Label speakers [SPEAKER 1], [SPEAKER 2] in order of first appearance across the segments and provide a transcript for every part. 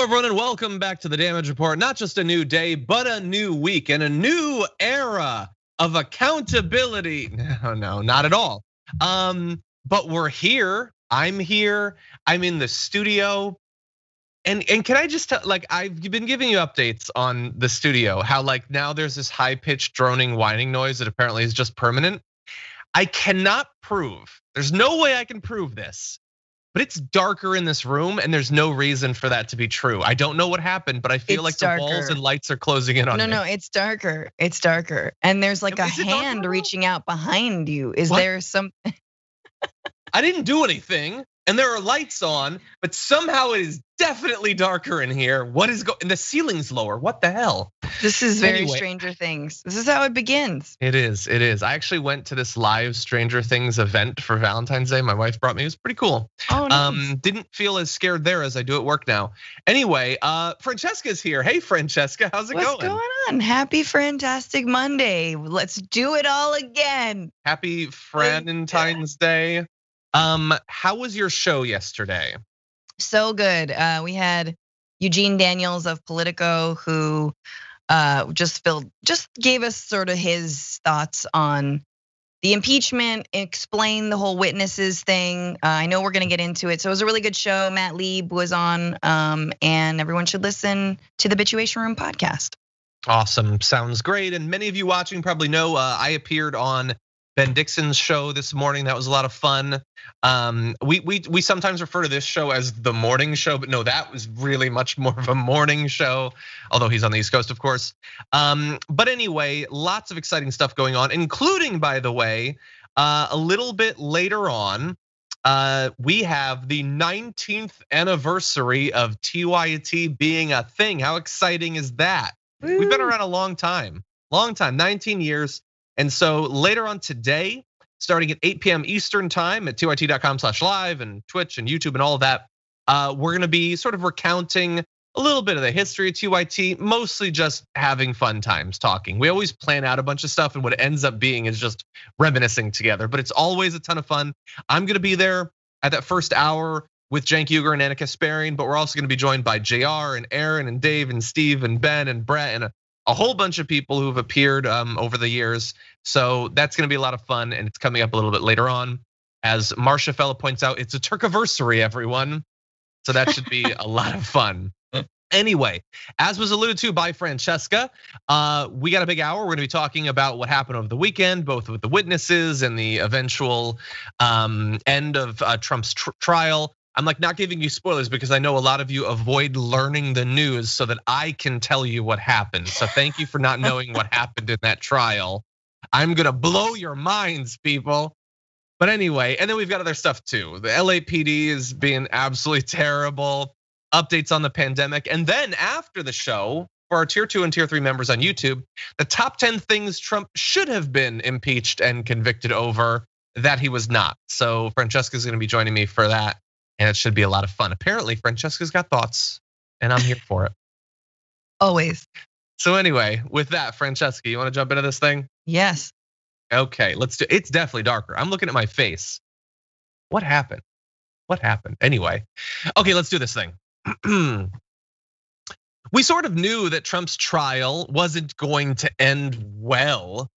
[SPEAKER 1] everyone, and welcome back to the Damage Report. Not just a new day, but a new week and a new era of accountability. No, not at all. But we're here. I'm here. I'm in the studio. And can I just tell, like, I've been giving you updates on the studio, how like now there's this high-pitched droning whining noise that apparently is just permanent. I cannot prove, there's no way I can prove this, but it's darker in this room and there's no reason for that to be true. I don't know what happened, but I feel like the walls and lights are closing in on me.
[SPEAKER 2] No, it's darker. It's darker. And there's like a hand reaching out behind you. Is there some?
[SPEAKER 1] I didn't do anything. And there are lights on, but somehow it is definitely darker in here. What is going? And the ceiling's lower. What the hell?
[SPEAKER 2] This is very Stranger Things. This is how it begins.
[SPEAKER 1] It is. I actually went to this live Stranger Things event for Valentine's Day. My wife brought me. It was pretty cool.
[SPEAKER 2] Oh, nice.
[SPEAKER 1] Didn't feel as scared there as I do at work now. Anyway, Francesca's here. Hey, Francesca, how's it going?
[SPEAKER 2] What's going on? Happy Fantastic Monday. Let's do it all again.
[SPEAKER 1] Happy Valentine's Day. How was your show yesterday?
[SPEAKER 2] So good. We had Eugene Daniels of Politico, who just gave us sort of his thoughts on the impeachment, explained the whole witnesses thing. I know we're gonna get into it. So it was a really good show. Matt Lieb was on, and everyone should listen to the Bitchuation Room podcast.
[SPEAKER 1] Awesome, sounds great. And many of you watching probably know I appeared on Ben Dixon's show this morning. That was a lot of fun. We sometimes refer to this show as the morning show, but no, that was really much more of a morning show, although he's on the East Coast, of course. But anyway, lots of exciting stuff going on, including, by the way, a little bit later on, we have the 19th anniversary of TYT being a thing. How exciting is that? Woo. We've been around a long time, 19 years. And so later on today, starting at 8 p.m. Eastern time at tyt.com/live and Twitch and YouTube and all of that, we're gonna be sort of recounting a little bit of the history of TYT, mostly just having fun times talking. We always plan out a bunch of stuff and what it ends up being is just reminiscing together, but it's always a ton of fun. I'm gonna be there at that first hour with Cenk Uygur and Anna Kasparian, but we're also gonna be joined by JR and Aaron and Dave and Steve and Ben and Brett and a whole bunch of people who've appeared over the years. So that's gonna be a lot of fun, and it's coming up a little bit later on. As Marcia Fella points out, it's a Turkiversary, everyone. So that should be a lot of fun. Anyway, as was alluded to by Francesca, we got a big hour. We're gonna be talking about what happened over the weekend, both with the witnesses and the eventual end of Trump's trial. I'm like not giving you spoilers because I know a lot of you avoid learning the news so that I can tell you what happened. So thank you for not knowing what happened in that trial. I'm gonna blow your minds, people. But anyway, and then we've got other stuff too. The LAPD is being absolutely terrible. Updates on the pandemic. And then after the show, for our tier 2 and tier 3 members on YouTube, the top 10 things Trump should have been impeached and convicted over that he was not. So Francesca's gonna be joining me for that. And it should be a lot of fun. Apparently, Francesca's got thoughts, and I'm here for it.
[SPEAKER 2] Always.
[SPEAKER 1] So anyway, with that, Francesca, you want to jump into this thing?
[SPEAKER 2] Yes.
[SPEAKER 1] Okay, let's do. It's definitely darker. I'm looking at my face. What happened? What happened? Anyway, okay, let's do this thing. We sort of knew that Trump's trial wasn't going to end well.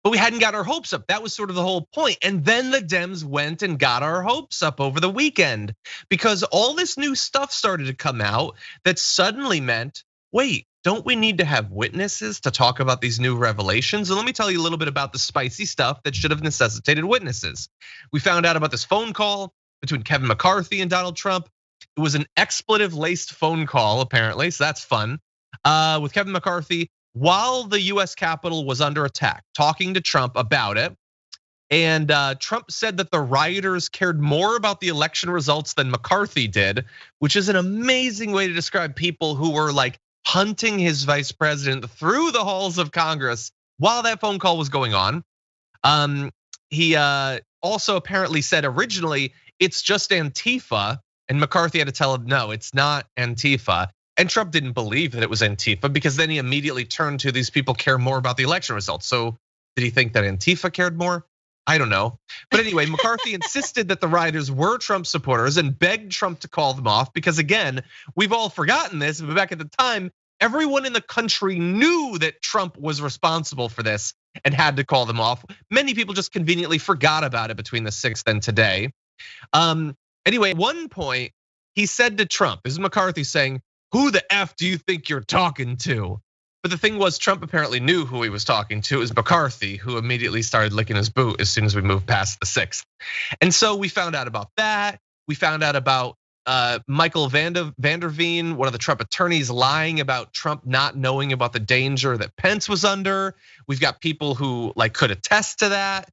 [SPEAKER 1] But we hadn't got our hopes up. That was sort of the whole point. And then the Dems went and got our hopes up over the weekend because all this new stuff started to come out that suddenly meant, wait, don't we need to have witnesses to talk about these new revelations? And let me tell you a little bit about the spicy stuff that should have necessitated witnesses. We found out about this phone call between Kevin McCarthy and Donald Trump. It was an expletive-laced phone call, apparently, so that's fun. With Kevin McCarthy, while the US Capitol was under attack, talking to Trump about it. And Trump said that the rioters cared more about the election results than McCarthy did, which is an amazing way to describe people who were like hunting his vice president through the halls of Congress while that phone call was going on. He also apparently said originally, it's just Antifa, and McCarthy had to tell him, no, it's not Antifa. And Trump didn't believe that it was Antifa because then he immediately turned to these people care more about the election results. So did he think that Antifa cared more? I don't know. But anyway, McCarthy insisted that the rioters were Trump supporters and begged Trump to call them off because, again, we've all forgotten this, but back at the time, everyone in the country knew that Trump was responsible for this and had to call them off. Many people just conveniently forgot about it between the 6th and today. Anyway, at one point, he said to Trump, this is McCarthy saying, "Who the F do you think you're talking to?" But the thing was, Trump apparently knew who he was talking to. It was McCarthy, who immediately started licking his boot as soon as we moved past the 6th. And so we found out about that. We found out about Michael Van der Veen, one of the Trump attorneys, lying about Trump not knowing about the danger that Pence was under. We've got people who like could attest to that.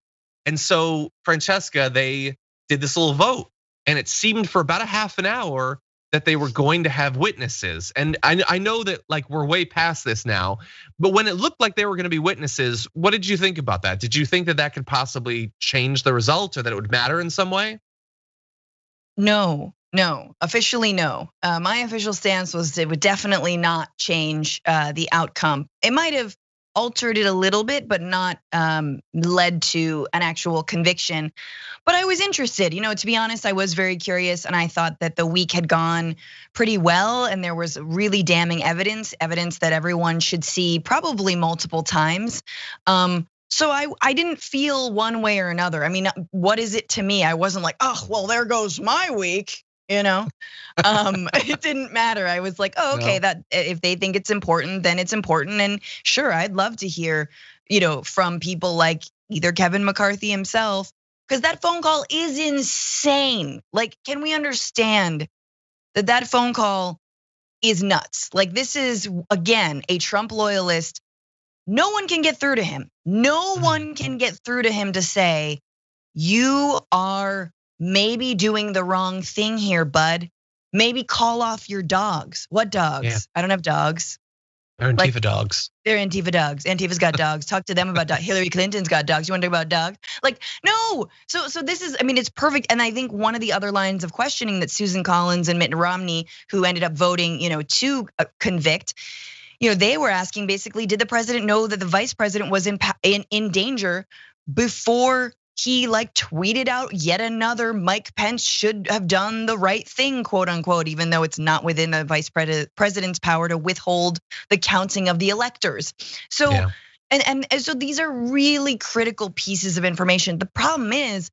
[SPEAKER 1] And so Francesca, they did this little vote, and it seemed for about a half an hour that they were going to have witnesses. And I know that like we're way past this now, but when it looked like they were gonna be witnesses, what did you think about that? Did you think that that could possibly change the result or that it would matter in some way?
[SPEAKER 2] No, officially no. My official stance was it would definitely not change the outcome. It might have altered it a little bit, but not led to an actual conviction. But I was interested, to be honest, I was very curious, and I thought that the week had gone pretty well, and there was really damning evidence that everyone should see probably multiple times. So I didn't feel one way or another. I mean, what is it to me? I wasn't like, oh, well, there goes my week. It didn't matter. I was like, oh, okay, that if they think it's important, then it's important. And sure, I'd love to hear, from people like either Kevin McCarthy himself, because that phone call is insane. Like, can we understand that phone call is nuts? Like, this is, again, a Trump loyalist. No one can get through to him. No one can get through to him to say, you are maybe doing the wrong thing here, bud. Maybe call off your dogs. What dogs? Yeah. I don't have dogs.
[SPEAKER 1] They're Antifa dogs.
[SPEAKER 2] They're Antifa dogs. Antifa's got dogs. Talk to them about dogs. Hillary Clinton's got dogs. You want to talk about dogs? Like, no. So this is, I mean, it's perfect. And I think one of the other lines of questioning that Susan Collins and Mitt Romney, who ended up voting, to convict, they were asking basically, did the president know that the vice president was in danger before he like tweeted out yet another Mike Pence should have done the right thing, quote unquote, even though it's not within the vice president's power to withhold the counting of the electors. So, yeah. and so these are really critical pieces of information. The problem is,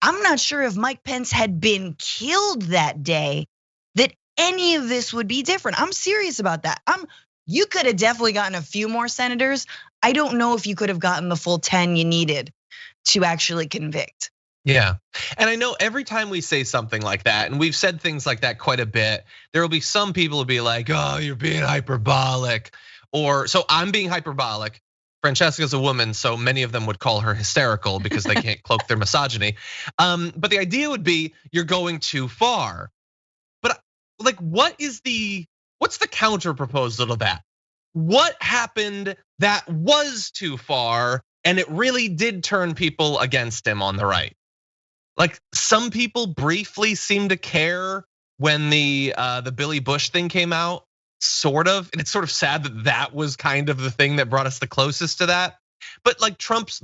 [SPEAKER 2] I'm not sure if Mike Pence had been killed that day, that any of this would be different. I'm serious about that. You could have definitely gotten a few more senators. I don't know if you could have gotten the full 10 you needed to actually convict.
[SPEAKER 1] Yeah, and I know every time we say something like that, and we've said things like that quite a bit, there will be some people who be like, oh, you're being hyperbolic. Or, so I'm being hyperbolic. Francesca's a woman, so many of them would call her hysterical because they can't cloak their misogyny. But the idea would be, you're going too far. But like, what's the counter proposal to that? What happened that was too far? And it really did turn people against him on the right. Like, some people briefly seem to care when the Billy Bush thing came out, sort of. And it's sort of sad that was kind of the thing that brought us the closest to that. But like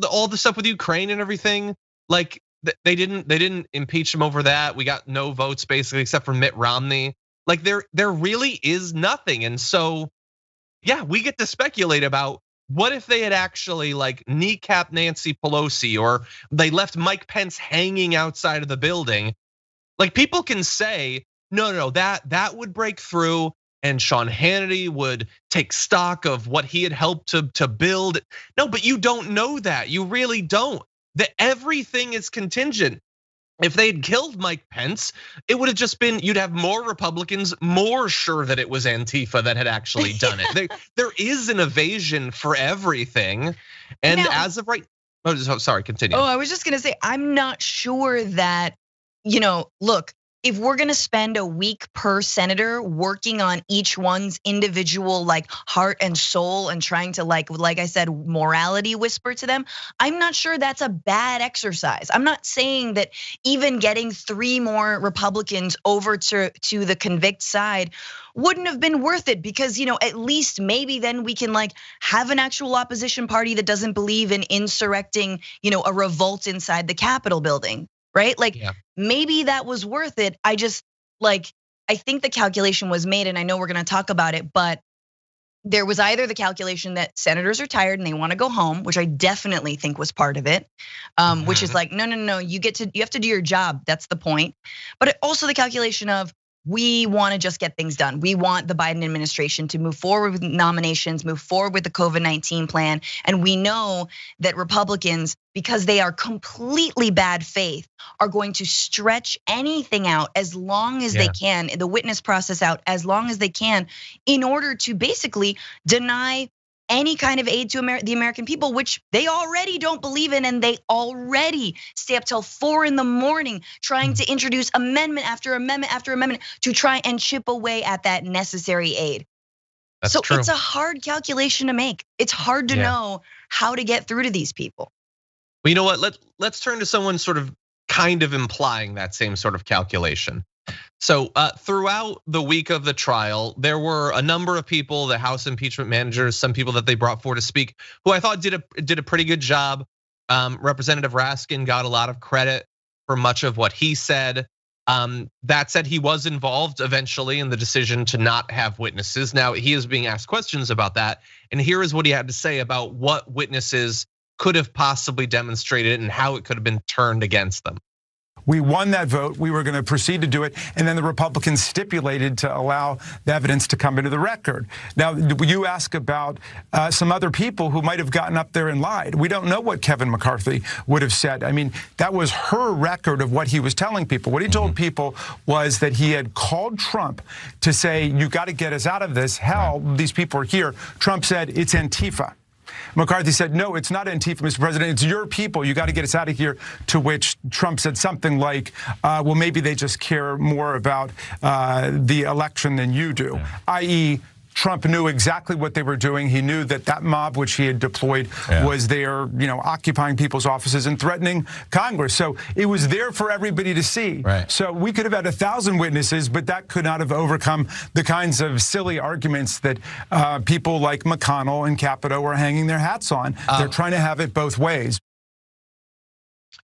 [SPEAKER 1] all the stuff with Ukraine and everything, like they didn't impeach him over that. We got no votes basically except for Mitt Romney. Like there really is nothing. And so, yeah, we get to speculate about, what if they had actually like kneecapped Nancy Pelosi, or they left Mike Pence hanging outside of the building? Like, people can say, no, that would break through, and Sean Hannity would take stock of what he had helped to build. No, but you don't know that. You really don't. That everything is contingent. If they had killed Mike Pence, it would have just been, you'd have more Republicans more sure that it was Antifa that had actually done it. There is an evasion for everything. And now, as of right, sorry, continue.
[SPEAKER 2] Oh, I was just gonna say, I'm not sure that, look, if we're gonna spend a week per senator working on each one's individual like heart and soul and trying to like I said, morality whisper to them, I'm not sure that's a bad exercise. I'm not saying that even getting 3 more Republicans over to the convict side wouldn't have been worth it, because at least maybe then we can like have an actual opposition party that doesn't believe in insurrecting, a revolt inside the Capitol building. Right? Like maybe that was worth it. I just I think the calculation was made, and I know we're gonna talk about it, but there was either the calculation that senators are tired and they wanna go home, which I definitely think was part of it. Which is like, no, you have to do your job. That's the point. But also the calculation of, we want to just get things done. We want the Biden administration to move forward with nominations, move forward with the COVID-19 plan. And we know that Republicans, because they are completely bad faith, are going to stretch anything out as long as they can, the witness process out as long as they can, in order to basically deny any kind of aid to the American people, which they already don't believe in, and they already stay up till 4 a.m. trying to introduce amendment after amendment after amendment to try and chip away at that necessary aid.
[SPEAKER 1] That's true.
[SPEAKER 2] It's a hard calculation to make. It's hard to know how to get through to these people.
[SPEAKER 1] Well, you know what? Let's turn to someone sort of kind of implying that same sort of calculation. So throughout the week of the trial, there were a number of people, the House impeachment managers, some people that they brought forward to speak, who I thought did a pretty good job. Representative Raskin got a lot of credit for much of what he said. That said, he was involved eventually in the decision to not have witnesses. Now he is being asked questions about that, and here is what he had to say about what witnesses could have possibly demonstrated and how it could have been turned against them.
[SPEAKER 3] We won that vote. We were going to proceed to do it. And then the Republicans stipulated to allow the evidence to come into the record. Now, you ask about some other people who might have gotten up there and lied. We don't know what Kevin McCarthy would have said. I mean, that was her record of what he was telling people. What he told people was that he had called Trump to say, you got to get us out of this. Hell, these people are here. Trump said, it's Antifa. McCarthy said, no, it's not Antifa, Mr. President. It's your people. You got to get us out of here. To which Trump said something like, well, maybe they just care more about the election than you do, i.e., Trump knew exactly what they were doing. He knew that that mob which he had deployed was there, occupying people's offices and threatening Congress. So it was there for everybody to see.
[SPEAKER 4] Right.
[SPEAKER 3] So we could have had 1,000 witnesses, but that could not have overcome the kinds of silly arguments that people like McConnell and Capito are hanging their hats on. They're trying to have it both ways.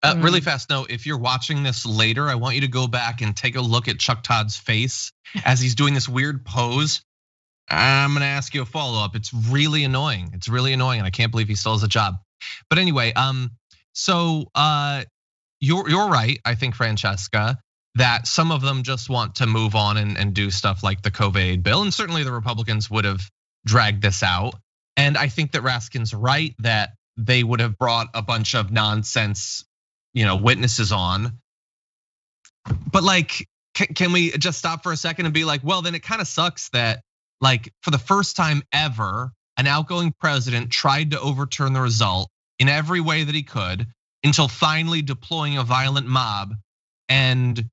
[SPEAKER 1] Really fast note, if you're watching this later, I want you to go back and take a look at Chuck Todd's face as he's doing this weird pose. I'm gonna ask you a follow-up. It's really annoying. It's really annoying, and I can't believe he still has a job. But anyway, so you're right, I think, Francesca, that some of them just want to move on and do stuff like the COVID bill, and certainly the Republicans would have dragged this out. And I think that Raskin's right that they would have brought a bunch of nonsense, witnesses on. But can we just stop for a second and be like, well, then it kind of sucks that, for the first time ever, an outgoing president tried to overturn the result in every way that he could until finally deploying a violent mob, and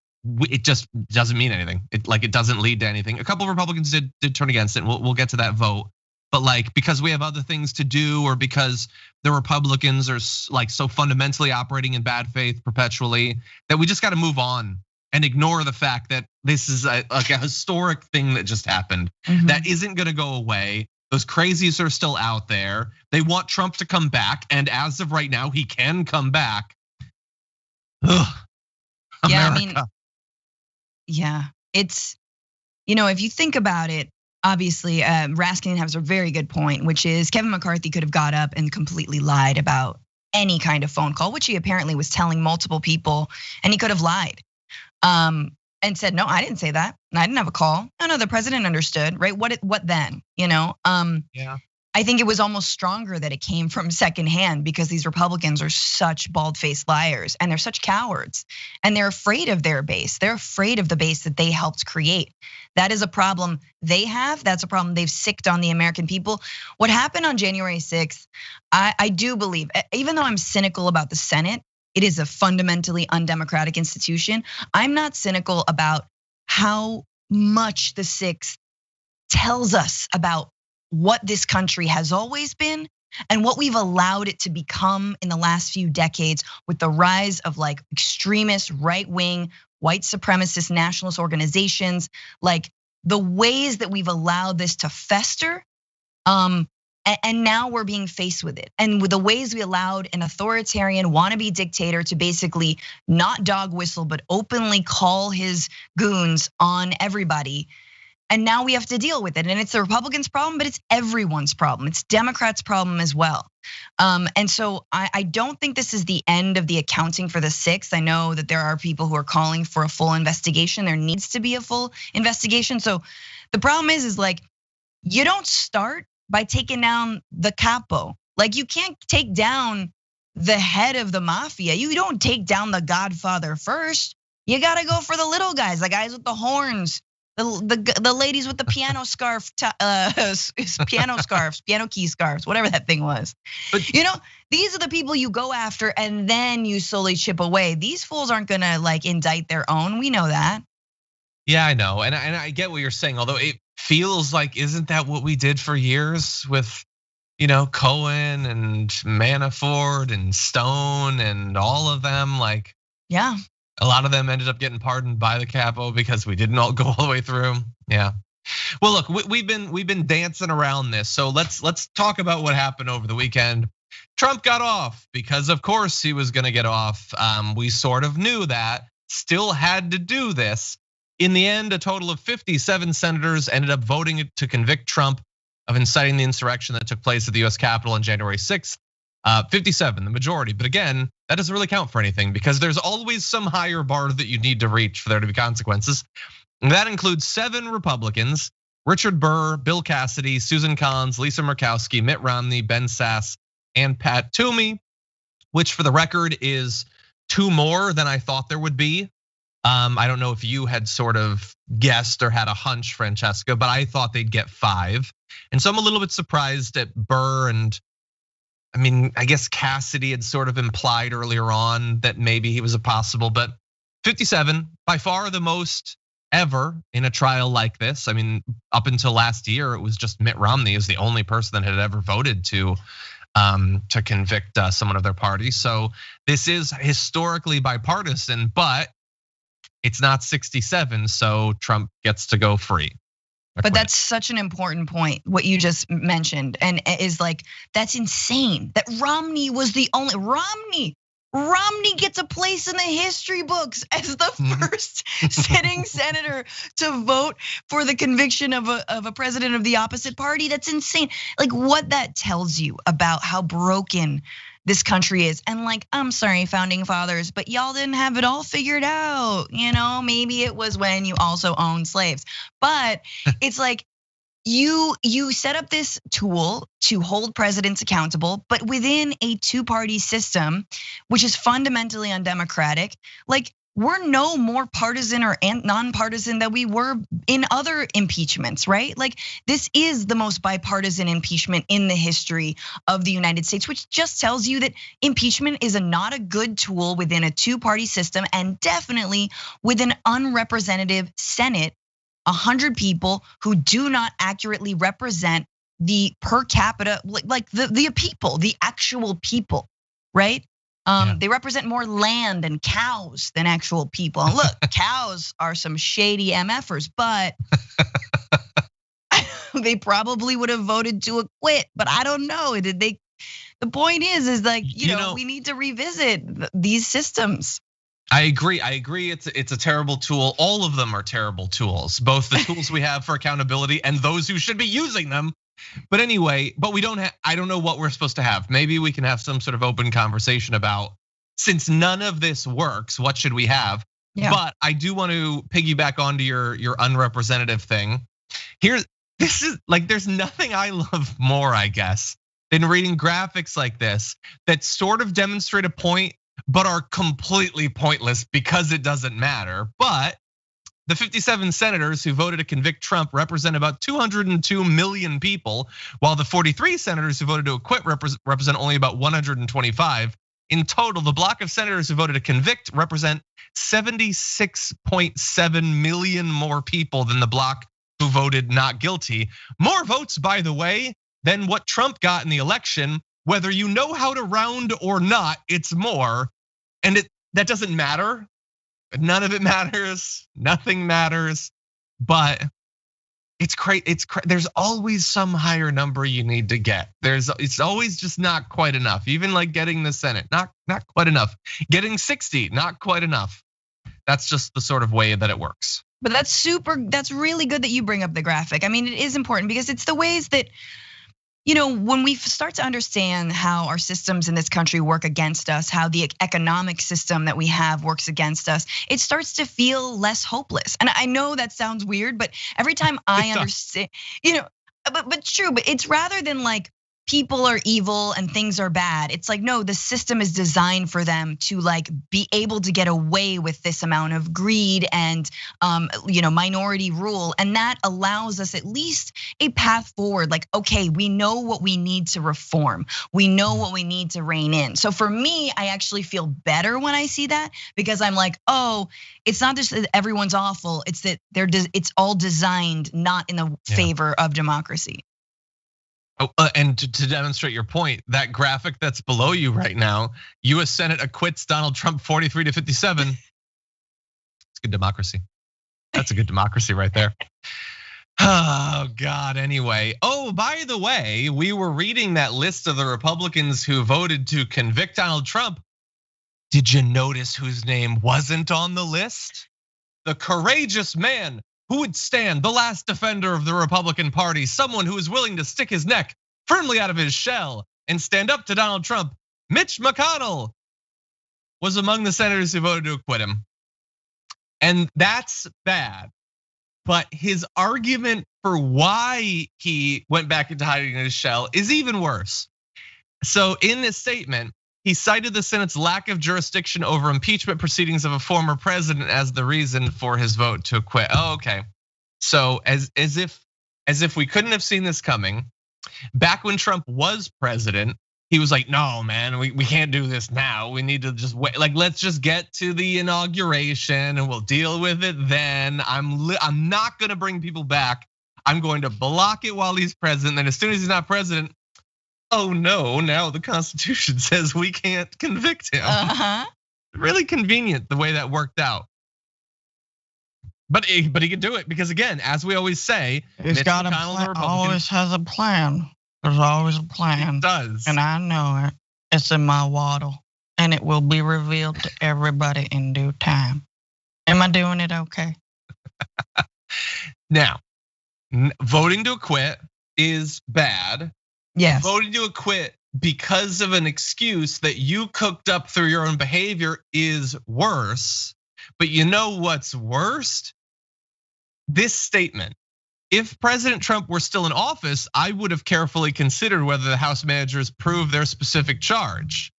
[SPEAKER 1] it just doesn't mean anything. It doesn't lead to anything. A couple of Republicans did turn against it. We'll get to that vote, but because we have other things to do, or because the Republicans are so fundamentally operating in bad faith perpetually, that we just got to move on and ignore the fact that this is a historic thing that just happened that isn't gonna go away. Those crazies are still out there. They want Trump to come back, and as of right now, he can come back. Ugh. America.
[SPEAKER 2] It's, if you think about it, obviously, Raskin has a very good point, which is Kevin McCarthy could have got up and completely lied about any kind of phone call, which he apparently was telling multiple people, and he could have lied. And said, no, I didn't say that. I didn't have a call. No, the president understood, right? What then? I think it was almost stronger that it came from secondhand, because these Republicans are such bald-faced liars, and they're such cowards, and they're afraid of their base. They're afraid of the base that they helped create. That is a problem they have. That's a problem they've sicked on the American people. What happened on January 6th, I do believe, even though I'm cynical about the Senate, It is a fundamentally undemocratic institution. I'm not cynical about how much the Sixth tells us about what this country has always been and what we've allowed it to become in the last few decades with the rise of like extremist, right-wing, white supremacist nationalist organizations, like the ways that we've allowed this to fester. And now we're being faced with it. And with the ways we allowed an authoritarian wannabe dictator to basically not dog whistle, but openly call his goons on everybody. And now we have to deal with it. And it's the Republicans' problem, but it's everyone's problem. It's Democrats' problem as well. And so I don't think this is the end of the accounting for the Sixth. I know that there are people who are calling for a full investigation. There needs to be a full investigation. So the problem is like, you don't start by taking down the capo. Like you can't take down the head of the mafia. You don't take down the Godfather first. You gotta go for the little guys, the guys with the horns, the ladies with the piano scarf, piano scarves, piano key scarves, whatever that thing was. But these are the people you go after and then you slowly chip away. These fools aren't gonna like indict their own. We know that.
[SPEAKER 1] Yeah, I know, and I get what you're saying. Although it feels like, isn't that what we did for years with, Cohen and Manafort and Stone and all of them? Like,
[SPEAKER 2] yeah,
[SPEAKER 1] a lot of them ended up getting pardoned by the capo because we didn't all go all the way through. Yeah. Well, look, we've been dancing around this, so let's talk about what happened over the weekend. Trump got off because, of course, he was going to get off. We sort of knew that. Still had to do this. In the end, a total of 57 senators ended up voting to convict Trump of inciting the insurrection that took place at the US Capitol on January 6th. 57, the majority. But again, that doesn't really count for anything because there's always some higher bar that you need to reach for there to be consequences. And that includes 7 Republicans: Richard Burr, Bill Cassidy, Susan Collins, Lisa Murkowski, Mitt Romney, Ben Sasse, and Pat Toomey, which for the record is 2 more than I thought there would be. I don't know if you had sort of guessed or had a hunch, Francesca, but I thought they'd get 5. And so I'm a little bit surprised at Burr, and I mean, I guess Cassidy had sort of implied earlier on that maybe he was a possible, but 57, by far the most ever in a trial like this. I mean, up until last year, it was just Mitt Romney is the only person that had ever voted to convict someone of their party. So this is historically bipartisan, but it's not 67, so Trump gets to go free.
[SPEAKER 2] But that's such an important point, what you just mentioned, and is like, that's insane that Romney was the only, Romney gets a place in the history books as the first sitting senator to vote for the conviction of a president of the opposite party. That's insane. Like what that tells you about how broken this country is. And like, I'm sorry, founding fathers, but y'all didn't have it all figured out. Maybe it was when you also owned slaves. But it's like, you set up this tool to hold presidents accountable, but within a 2-party system, which is fundamentally undemocratic, like we're no more partisan or nonpartisan than we were in other impeachments, right? Like this is the most bipartisan impeachment in the history of the United States, which just tells you that impeachment is not a good tool within a 2-party system, and definitely with an unrepresentative Senate, 100 people who do not accurately represent the per capita, like the people, the actual people, right? They represent more land and cows than actual people. And look, cows are some shady MFers, but they probably would have voted to acquit. But I don't know. Did they? The point is like, we need to revisit these systems.
[SPEAKER 1] I agree. It's a terrible tool. All of them are terrible tools. Both the tools we have for accountability and those who should be using them. But anyway, we don't have, I don't know what we're supposed to have. Maybe we can have some sort of open conversation about, since none of this works, what should we have? Yeah. But I do want to piggyback onto your unrepresentative thing. This is like, there's nothing I love more, I guess, than reading graphics like this that sort of demonstrate a point, but are completely pointless because it doesn't matter. But the 57 senators who voted to convict Trump represent about 202 million people, while the 43 senators who voted to acquit represent only about 125. In total, the block of senators who voted to convict represent 76.7 million more people than the block who voted not guilty. More votes, by the way, than what Trump got in the election. Whether you know how to round or not, it's more. And that doesn't matter. None of it matters. Nothing matters. But it's crazy. There's always some higher number you need to get. It's always just not quite enough. Even like getting the Senate, not quite enough. Getting 60, not quite enough. That's just the sort of way that it works.
[SPEAKER 2] But that's really good that you bring up the graphic. I mean, it is important because it's the ways that, when we start to understand how our systems in this country work against us, how the economic system that we have works against us, it starts to feel less hopeless. And I know that sounds weird, but every time I understand, but true, but it's rather than like people are evil and things are bad. It's like, no, the system is designed for them to like be able to get away with this amount of greed and minority rule. And that allows us at least a path forward. Like, okay, we know what we need to reform. We know what we need to rein in. So for me, I actually feel better when I see that because I'm like, oh, it's not just that everyone's awful. It's that it's all designed not in the favor of democracy.
[SPEAKER 1] Oh, and to demonstrate your point, that graphic that's below you right now, US Senate acquits Donald Trump 43 to 57. It's good democracy. That's a good democracy right there. Oh God, anyway. Oh, by the way, we were reading that list of the Republicans who voted to convict Donald Trump. Did you notice whose name wasn't on the list? The courageous man who would stand, the last defender of the Republican Party, someone who is willing to stick his neck firmly out of his shell and stand up to Donald Trump. Mitch McConnell was among the senators who voted to acquit him. And that's bad. But his argument for why he went back into hiding in his shell is even worse. So in this statement, he cited the Senate's lack of jurisdiction over impeachment proceedings of a former president as the reason for his vote to acquit. Oh, okay. So as if we couldn't have seen this coming, back when Trump was president, he was like, no, man, we can't do this now. We need to just wait. Like, let's just get to the inauguration and we'll deal with it then. I'm not gonna bring people back. I'm going to block it while he's president. Then as soon as he's not president, oh no, now the Constitution says we can't convict him. Really convenient the way that worked out. But he could do it because again, as we always say,
[SPEAKER 4] it's got always has a plan. There's always a plan.
[SPEAKER 1] It does.
[SPEAKER 4] And I know it. It's in my waddle. And it will be revealed to everybody in due time. Am I doing it okay?
[SPEAKER 1] Now, voting to acquit is bad.
[SPEAKER 2] Yes.
[SPEAKER 1] Voting to acquit because of an excuse that you cooked up through your own behavior is worse. But you know what's worst? This statement. If President Trump were still in office, I would have carefully considered whether the House managers prove their specific charge.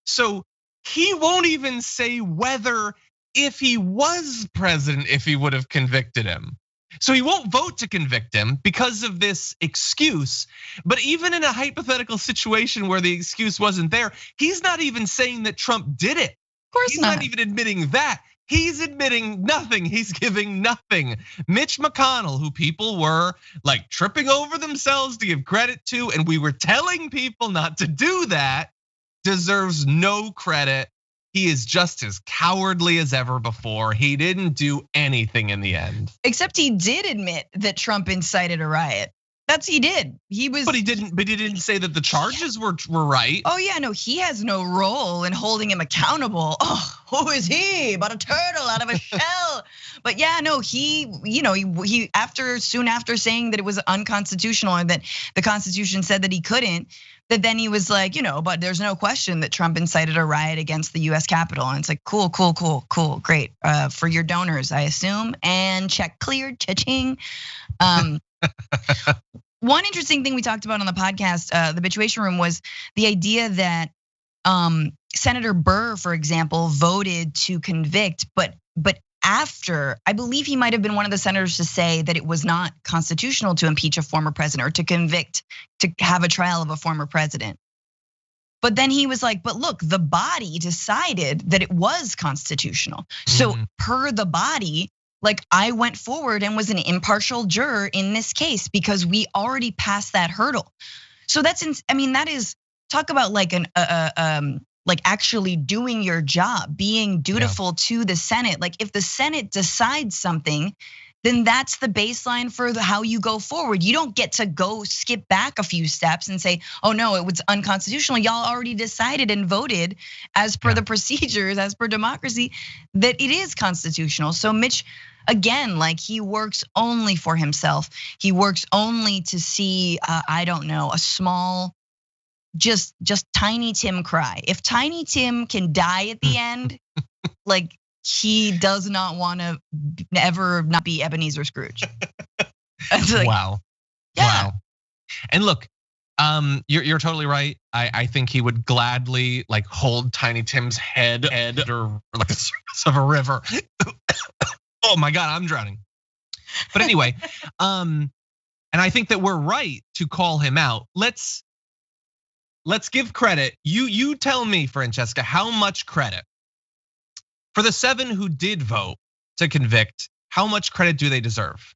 [SPEAKER 1] So he won't even say whether, if he was president, if he would have convicted him. So he won't vote to convict him because of this excuse. But even in a hypothetical situation where the excuse wasn't there, he's not even saying that Trump did it.
[SPEAKER 2] Of course
[SPEAKER 1] He's not even admitting that. He's admitting nothing. He's giving nothing. Mitch McConnell, who people were like tripping over themselves to give credit to, and we were telling people not to do that, deserves no credit. He is just as cowardly as ever before. He didn't do anything in the end.
[SPEAKER 2] Except he did admit that Trump incited a riot. He did. He was.
[SPEAKER 1] But he didn't say that the charges were right.
[SPEAKER 2] Oh yeah, no, he has no role in holding him accountable. Oh, who is he? But a turtle out of a shell. But yeah, no, he soon after saying that it was unconstitutional and that the Constitution said that he couldn't, that then he was like, but there's no question that Trump incited a riot against the US Capitol. And it's like, cool, great. For your donors, I assume. And check cleared, cha-ching. One interesting thing we talked about on the podcast, the Bitchuation Room, was the idea that Senator Burr, for example, voted to convict, but after, I believe he might have been one of the senators to say that it was not constitutional to impeach a former president or to convict, to have a trial of a former president. But then he was like, but look, the body decided that it was constitutional. So per the body, like I went forward and was an impartial juror in this case because we already passed that hurdle. So that is, talk about like like actually doing your job, being dutiful to the Senate. Like if the Senate decides something, then that's the baseline for how you go forward. You don't get to go skip back a few steps and say, oh no, it was unconstitutional. Y'all already decided and voted as per the procedures, as per democracy, that it is constitutional. So Mitch, again, like he works only for himself. He works only to see, I don't know, a small, just Tiny Tim cry. If Tiny Tim can die at the end, like he does not want to ever not be Ebenezer Scrooge. Like,
[SPEAKER 1] wow.
[SPEAKER 2] Yeah.
[SPEAKER 1] And look, you're totally right. I think he would gladly like hold Tiny Tim's head or like the surface of a river. Oh my God, I'm drowning. But anyway, and I think that we're right to call him out. Let's give credit. You tell me, Francesca, how much credit for the 7 who did vote to convict? How much credit do they deserve?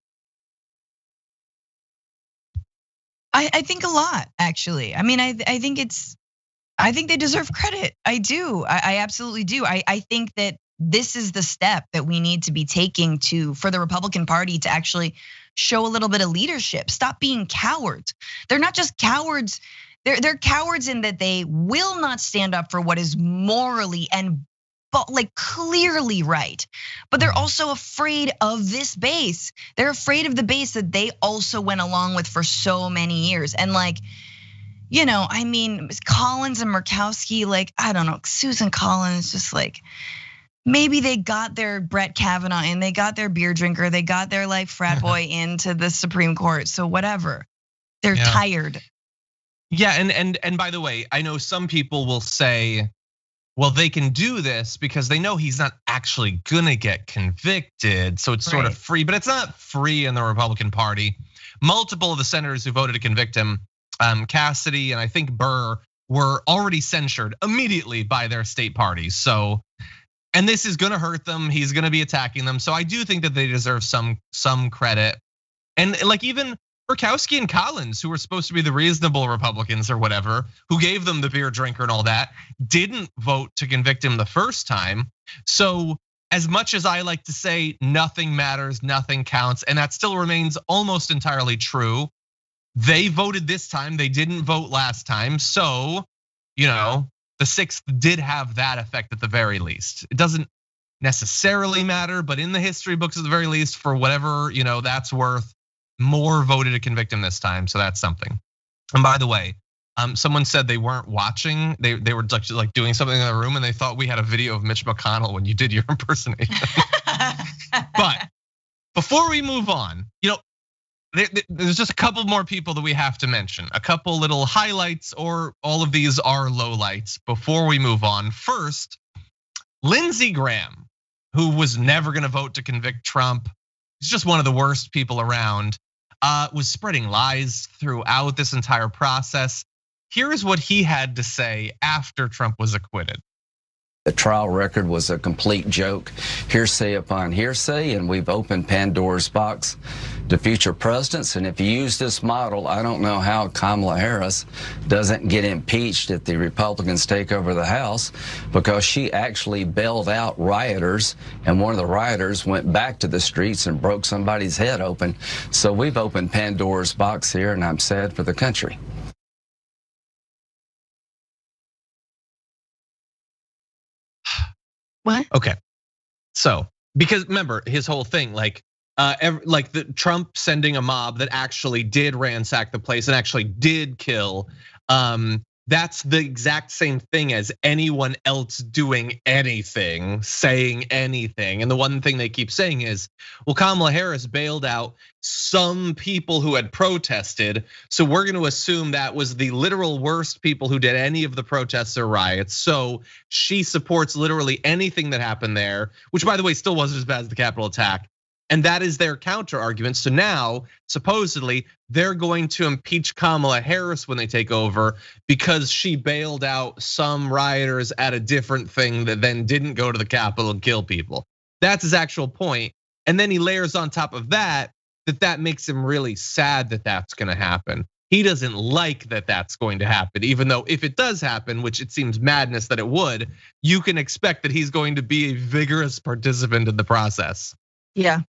[SPEAKER 2] I think a lot, actually. I mean, I think they deserve credit. I do. I absolutely do. I think that this is the step that we need to be taking for the Republican Party to actually show a little bit of leadership. Stop being cowards. They're not just cowards. They're cowards in that they will not stand up for what is morally and like clearly right. But they're also afraid of this base. They're afraid of the base that they also went along with for so many years. And like, I mean, Collins and Murkowski, like, I don't know, Susan Collins, just like, maybe they got their Brett Kavanaugh in, they got their beer drinker, they got their like frat boy into the Supreme Court. So whatever, they're tired.
[SPEAKER 1] Yeah, and by the way, I know some people will say, well, they can do this because they know he's not actually gonna get convicted. So it's sort of free, but it's not free in the Republican Party. Multiple of the senators who voted to convict him, Cassidy and I think Burr, were already censured immediately by their state parties. So, and this is gonna hurt them. He's gonna be attacking them. So I do think that they deserve some credit. And like even Murkowski and Collins, who were supposed to be the reasonable Republicans or whatever, who gave them the beer drinker and all that, didn't vote to convict him the first time. So as much as I like to say nothing matters, nothing counts, and that still remains almost entirely true, they voted this time, they didn't vote last time. So, the 6th did have that effect at the very least. It doesn't necessarily matter, but in the history books at the very least, for whatever, that's worth, more voted to convict him this time, so that's something. And by the way, someone said they weren't watching, they were like doing something in the room and they thought we had a video of Mitch McConnell when you did your impersonation. But before we move on, there's just a couple more people that we have to mention, a couple little highlights, or all of these are lowlights before we move on. First, Lindsey Graham, who was never gonna vote to convict Trump. He's just one of the worst people around. Was spreading lies throughout this entire process. Here's what he had to say after Trump was acquitted.
[SPEAKER 5] The trial record was a complete joke, hearsay upon hearsay, and we've opened Pandora's box to future presidents. And if you use this model, I don't know how Kamala Harris doesn't get impeached if the Republicans take over the House, because she actually bailed out rioters, and one of the rioters went back to the streets and broke somebody's head open. So we've opened Pandora's box here, and I'm sad for the country.
[SPEAKER 2] What?
[SPEAKER 1] Okay, so because remember his whole thing, like the Trump sending a mob that actually did ransack the place and actually did kill. That's the exact same thing as anyone else doing anything, saying anything. And the one thing they keep saying is, well, Kamala Harris bailed out some people who had protested. So we're gonna assume that was the literal worst people who did any of the protests or riots. So she supports literally anything that happened there, which by the way, still wasn't as bad as the Capitol attack. And that is their counter argument. So now, supposedly, they're going to impeach Kamala Harris when they take over because she bailed out some rioters at a different thing that then didn't go to the Capitol and kill people. That's his actual point. And then he layers on top of that makes him really sad that that's gonna happen. He doesn't like that that's going to happen, even though if it does happen, which it seems madness that it would, you can expect that he's going to be a vigorous participant in the process.
[SPEAKER 2] Yeah.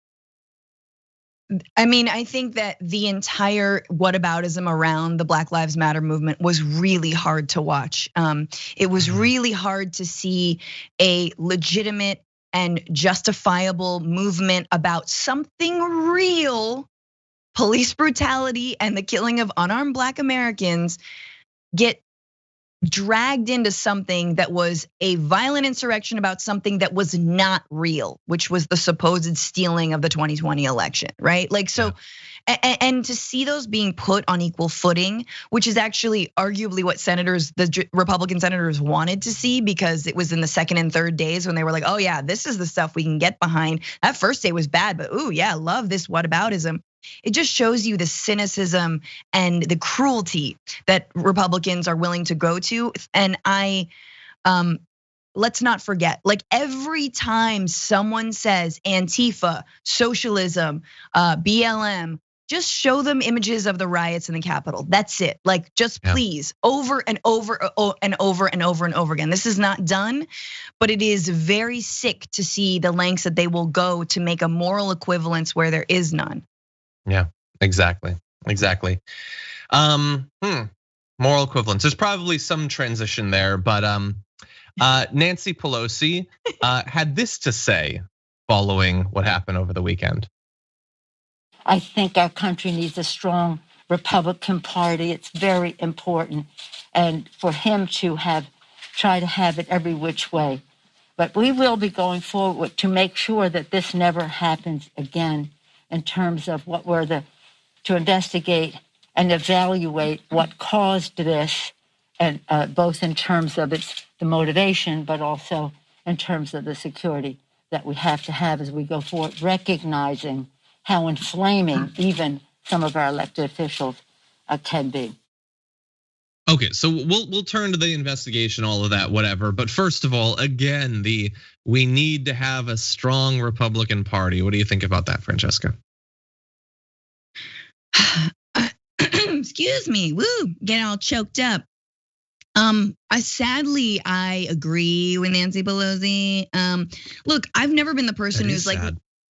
[SPEAKER 2] I mean, I think that the entire whataboutism around the Black Lives Matter movement was really hard to watch. It was really hard to see a legitimate and justifiable movement about something real, police brutality and the killing of unarmed Black Americans, get dragged into something that was a violent insurrection about something that was not real, which was the supposed stealing of the 2020 election, right? Like, so, and to see those being put on equal footing, which is actually arguably what the Republican senators wanted to see, because it was in the second and third days when they were like, oh yeah, this is the stuff we can get behind. That first day was bad, but ooh, yeah, love this whataboutism. It just shows you the cynicism and the cruelty that Republicans are willing to go to. And let's not forget, like every time someone says Antifa, socialism, BLM, just show them images of the riots in the Capitol. That's it. Like, just please, over and over and over and over and over again. This is not done, but it is very sick to see the lengths that they will go to make a moral equivalence where there is none.
[SPEAKER 1] Yeah, exactly. Moral equivalence. There's probably some transition there, but Nancy Pelosi had this to say following what happened over the weekend.
[SPEAKER 6] I think our country needs a strong Republican Party. It's very important, and for him to try to have it every which way. But we will be going forward to make sure that this never happens again, in terms of to investigate and evaluate what caused this, and both in terms of the motivation, but also in terms of the security that we have to have as we go forward, recognizing how inflaming even some of our elected officials can be.
[SPEAKER 1] Okay, so we'll turn to the investigation, all of that, whatever. But first of all, again, we need to have a strong Republican Party. What do you think about that, Francesca?
[SPEAKER 2] Excuse me, getting all choked up. Sadly, I agree with Nancy Pelosi. Look, I've never been the person who's like,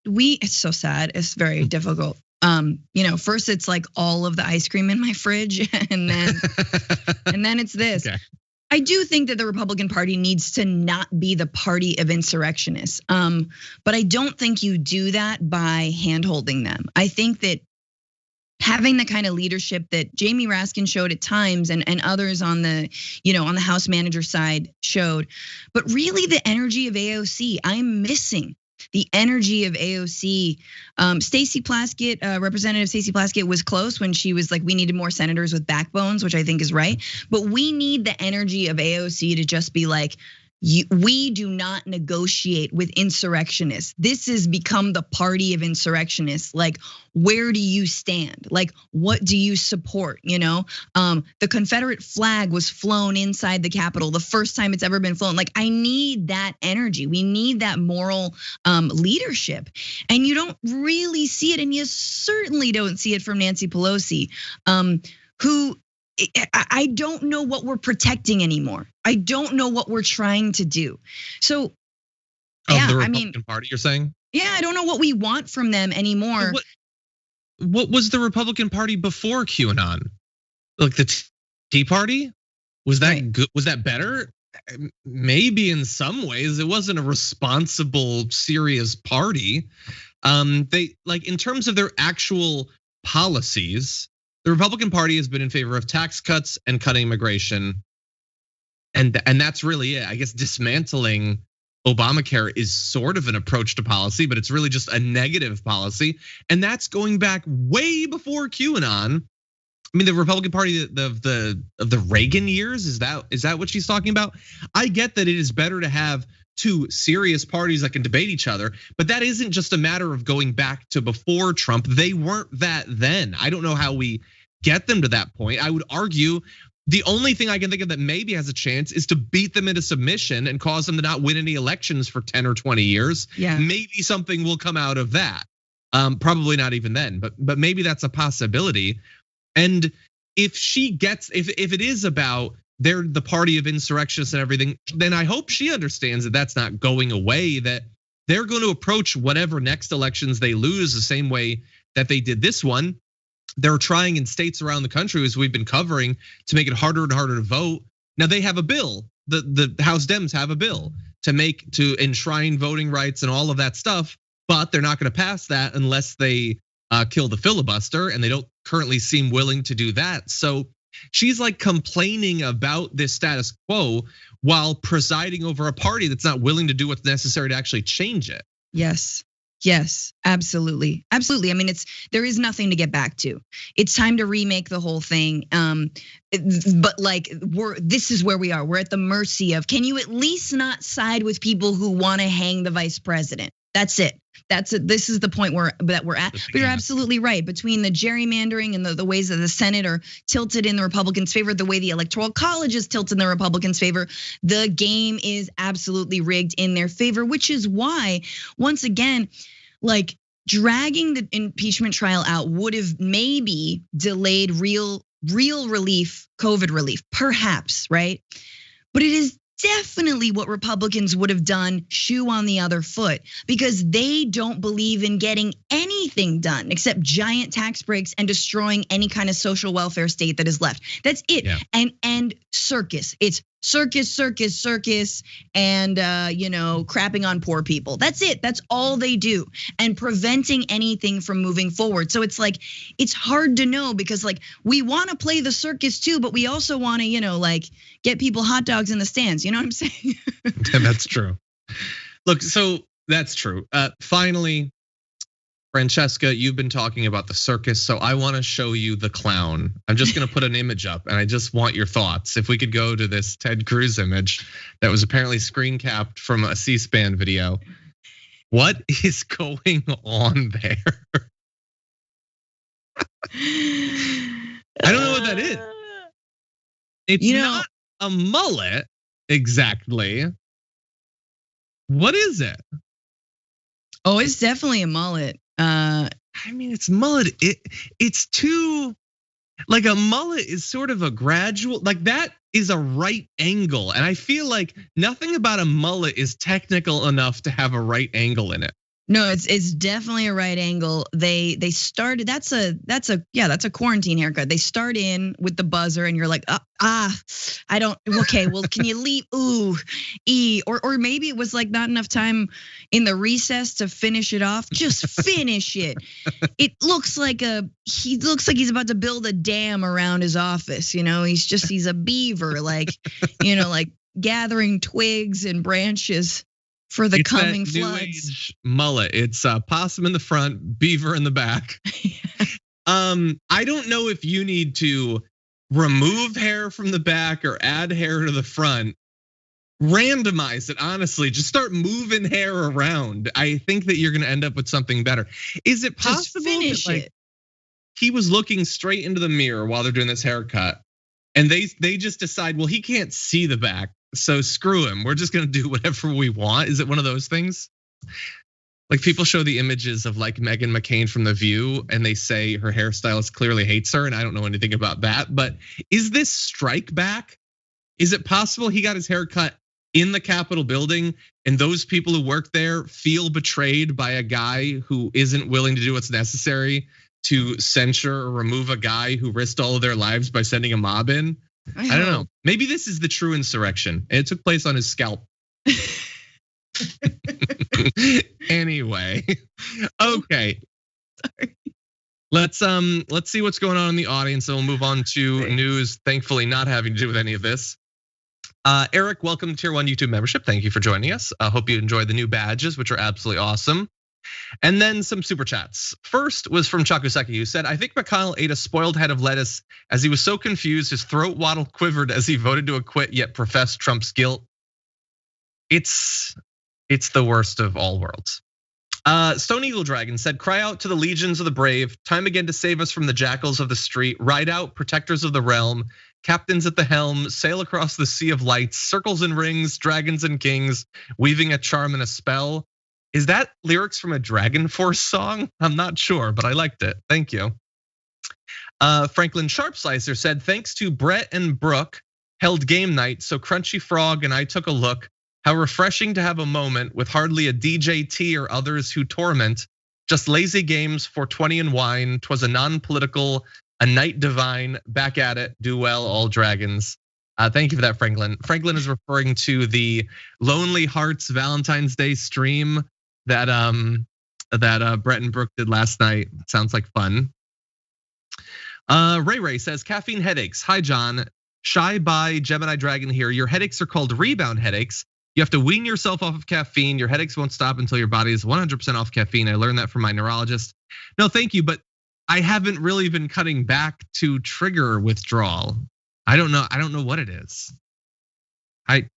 [SPEAKER 2] it's so sad. It's very difficult. First it's like all of the ice cream in my fridge, and then it's this. Okay. I do think that the Republican Party needs to not be the party of insurrectionists. But I don't think you do that by hand-holding them. I think that having the kind of leadership that Jamie Raskin showed at times, and others on the House manager side showed, but really the energy of AOC, I'm missing the energy of AOC. Stacey Plaskett, Representative Stacey Plaskett, was close when she was like, we needed more senators with backbones, which I think is right. But we need the energy of AOC to just be like, we do not negotiate with insurrectionists. This has become the party of insurrectionists. Like, where do you stand? Like, what do you support? The Confederate flag was flown inside the Capitol, the first time it's ever been flown. Like, I need that energy. We need that moral leadership. And you don't really see it, and you certainly don't see it from Nancy Pelosi, who, I don't know what we're protecting anymore. I don't know what we're trying to do. So, yeah,
[SPEAKER 1] the Republican Party, you're saying?
[SPEAKER 2] Yeah, I don't know what we want from them anymore.
[SPEAKER 1] What was the Republican Party before QAnon? Like the Tea Party? Was that good? Was that better? Maybe in some ways. It wasn't a responsible, serious party. They, like, in terms of their actual policies, the Republican Party has been in favor of tax cuts and cutting immigration. And that's really it. I guess dismantling Obamacare is sort of an approach to policy, but it's really just a negative policy. And that's going back way before QAnon. I mean, the Republican Party of the Reagan years, is that what she's talking about? I get that it is better to have two serious parties that can debate each other, but that isn't just a matter of going back to before Trump. They weren't that then. I don't know how we get them to that point. I would argue the only thing I can think of that maybe has a chance is to beat them into submission and cause them to not win any elections for 10 or 20 years.
[SPEAKER 2] Yeah.
[SPEAKER 1] Maybe something will come out of that. Probably not even then, but maybe that's a possibility. And if it is about they're the party of insurrectionists and everything, then I hope she understands that that's not going away, that they're going to approach whatever next elections they lose the same way that they did this one. They're trying in states around the country, as we've been covering, to make it harder and harder to vote. Now they have a bill, the House Dems have a bill to enshrine voting rights and all of that stuff, but they're not going to pass that unless they kill the filibuster, and they don't currently seem willing to do that. So she's like complaining about this status quo while presiding over a party that's not willing to do what's necessary to actually change it.
[SPEAKER 2] Yes, absolutely. Absolutely. I mean, there is nothing to get back to. It's time to remake the whole thing. But like this is where we are. We're at the mercy of, can you at least not side with people who want to hang the vice president? That's it. This is the point that we're at. But you're absolutely right. Between the gerrymandering and the ways that the Senate are tilted in the Republicans' favor, the way the Electoral College is tilted in the Republicans' favor, the game is absolutely rigged in their favor, which is why, once again, like dragging the impeachment trial out would have maybe delayed real relief, COVID relief, perhaps, right? But it is definitely what Republicans would have done, shoe on the other foot, because they don't believe in getting anything done except giant tax breaks and destroying any kind of social welfare state that is left. That's it. Yeah. And circus. It's circus, and crapping on poor people. That's it. That's all they do, and preventing anything from moving forward. So it's like, it's hard to know, because like we want to play the circus too, but we also want to, get people hot dogs in the stands. You know what I'm saying?
[SPEAKER 1] That's true. Look, so that's true. Finally, Francesca, you've been talking about the circus, so I want to show you the clown. I'm just going to put an image up, and I just want your thoughts. If we could go to this Ted Cruz image that was apparently screen capped from a C-SPAN video. What is going on there? I don't know what that is. It's not a mullet exactly. What is it?
[SPEAKER 2] Oh, it's definitely a mullet.
[SPEAKER 1] I mean, it's mullet. It's too, like, a mullet is sort of a gradual, like that is a right angle. And I feel like nothing about a mullet is technical enough to have a right angle in it.
[SPEAKER 2] No, it's definitely a right angle. They started, that's a quarantine haircut. They start in with the buzzer and you're like, I don't, okay, well, can you leave? Ooh, or maybe it was like not enough time in the recess to finish it off. Just finish it. It looks like he looks like he's about to build a dam around his office. He's a beaver, like gathering twigs and branches for the coming floods. New age
[SPEAKER 1] mullet. It's possum in the front, beaver in the back. I don't know if you need to remove hair from the back or add hair to the front. Randomize it, honestly. Just start moving hair around. I think that you're gonna end up with something better. Is it possible that he was looking straight into the mirror while they're doing this haircut, and they just decide, well, he can't see the back, so screw him. We're just gonna do whatever we want. Is it one of those things? Like people show the images of like Meghan McCain from The View, and they say her hairstylist clearly hates her, and I don't know anything about that. But is this strike back? Is it possible he got his hair cut in the Capitol building, and those people who work there feel betrayed by a guy who isn't willing to do what's necessary to censure or remove a guy who risked all of their lives by sending a mob in? I don't know. Maybe this is the true insurrection. It took place on his scalp. Anyway, okay. Sorry. Let's see what's going on in the audience, and we'll move on to news. Thankfully, not having to do with any of this. Eric, welcome to Tier 1 YouTube membership. Thank you for joining us. I hope you enjoyed the new badges, which are absolutely awesome. And then some super chats. First was from Chakuseki, who said, I think McConnell ate a spoiled head of lettuce as he was so confused his throat waddle quivered as he voted to acquit yet professed Trump's guilt. It's the worst of all worlds. Stone Eagle Dragon said, cry out to the legions of the brave, time again to save us from the jackals of the street, ride out, protectors of the realm, captains at the helm, sail across the sea of lights, circles and rings, dragons and kings, weaving a charm and a spell. Is that lyrics from a Dragon Force song? I'm not sure, but I liked it. Thank you. Franklin Sharpslicer said, thanks to Brett and Brooke, held game night, so Crunchy Frog and I took a look. How refreshing to have a moment with hardly a DJT or others who torment. Just lazy games, 420 and wine. 'Twas a non-political, a night divine. Back at it, do well, all dragons. Thank you for that, Franklin. Franklin is referring to the Lonely Hearts Valentine's Day stream that Brett and Brooke did last night. Sounds like fun. Ray says, caffeine headaches. Hi, John. Shy by Gemini Dragon here. Your headaches are called rebound headaches. You have to wean yourself off of caffeine. Your headaches won't stop until your body is 100% off caffeine. I learned that from my neurologist. No, thank you, but I haven't really been cutting back to trigger withdrawal. I don't know what it is. I